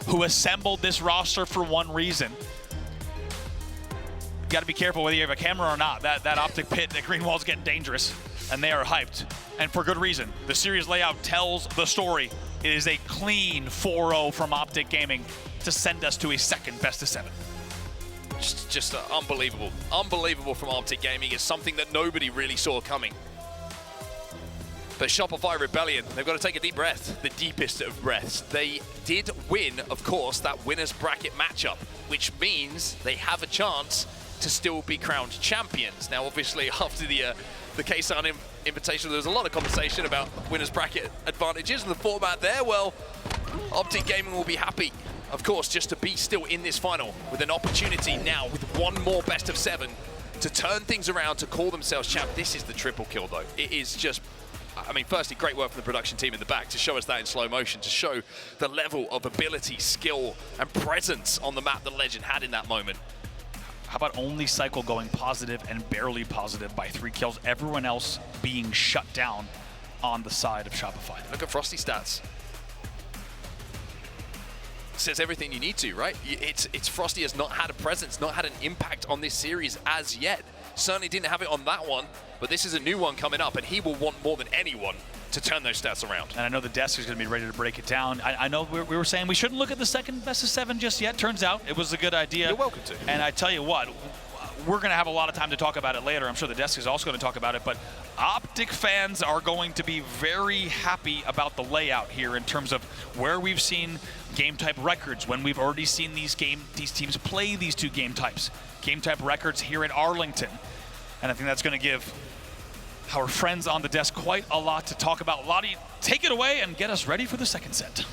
who assembled this roster for one reason. You got to be careful whether you have a camera or not. That Optic pit, that green wall's getting dangerous. And they are hyped. And for good reason. The series layout tells the story. It is a clean 4-0 from Optic Gaming to send us to a second best of 7. Just unbelievable. Unbelievable from Optic Gaming. Is something that nobody really saw coming. But Shopify Rebellion, they've got to take a deep breath, the deepest of breaths. They did win, of course, that winner's bracket matchup, which means they have a chance to still be crowned champions. Now, obviously, after the K-Sun invitation, there was a lot of conversation about winner's bracket advantages and the format there. Well, Optic Gaming will be happy, of course, just to be still in this final with an opportunity now with one more best of 7 to turn things around, to call themselves champ. This is the triple kill, though. It is just... I mean, firstly, great work from the production team in the back to show us that in slow motion, to show the level of ability, skill, and presence on the map that Lqgend had in that moment. How about only Cykul going positive and barely positive by 3 kills, everyone else being shut down on the side of Shopify? Look at Frosty stats. Says everything you need to, right? It's Frosty has not had a presence, not had an impact on this series as yet. Certainly didn't have it on that one, but this is a new one coming up, and he will want more than anyone to turn those stats around. And I know the desk is going to be ready to break it down. I know we were saying we shouldn't look at the second best of 7 just yet. Turns out it was a good idea. You're welcome to. And I tell you what, we're going to have a lot of time to talk about it later. I'm sure the desk is also going to talk about it, but Optic fans are going to be very happy about the layout here in terms of where we've seen game type records, when we've already seen these teams play these 2 game types. Game type records here in Arlington. And I think that's going to give our friends on the desk quite a lot to talk about. Lottie, take it away and get us ready for the second set.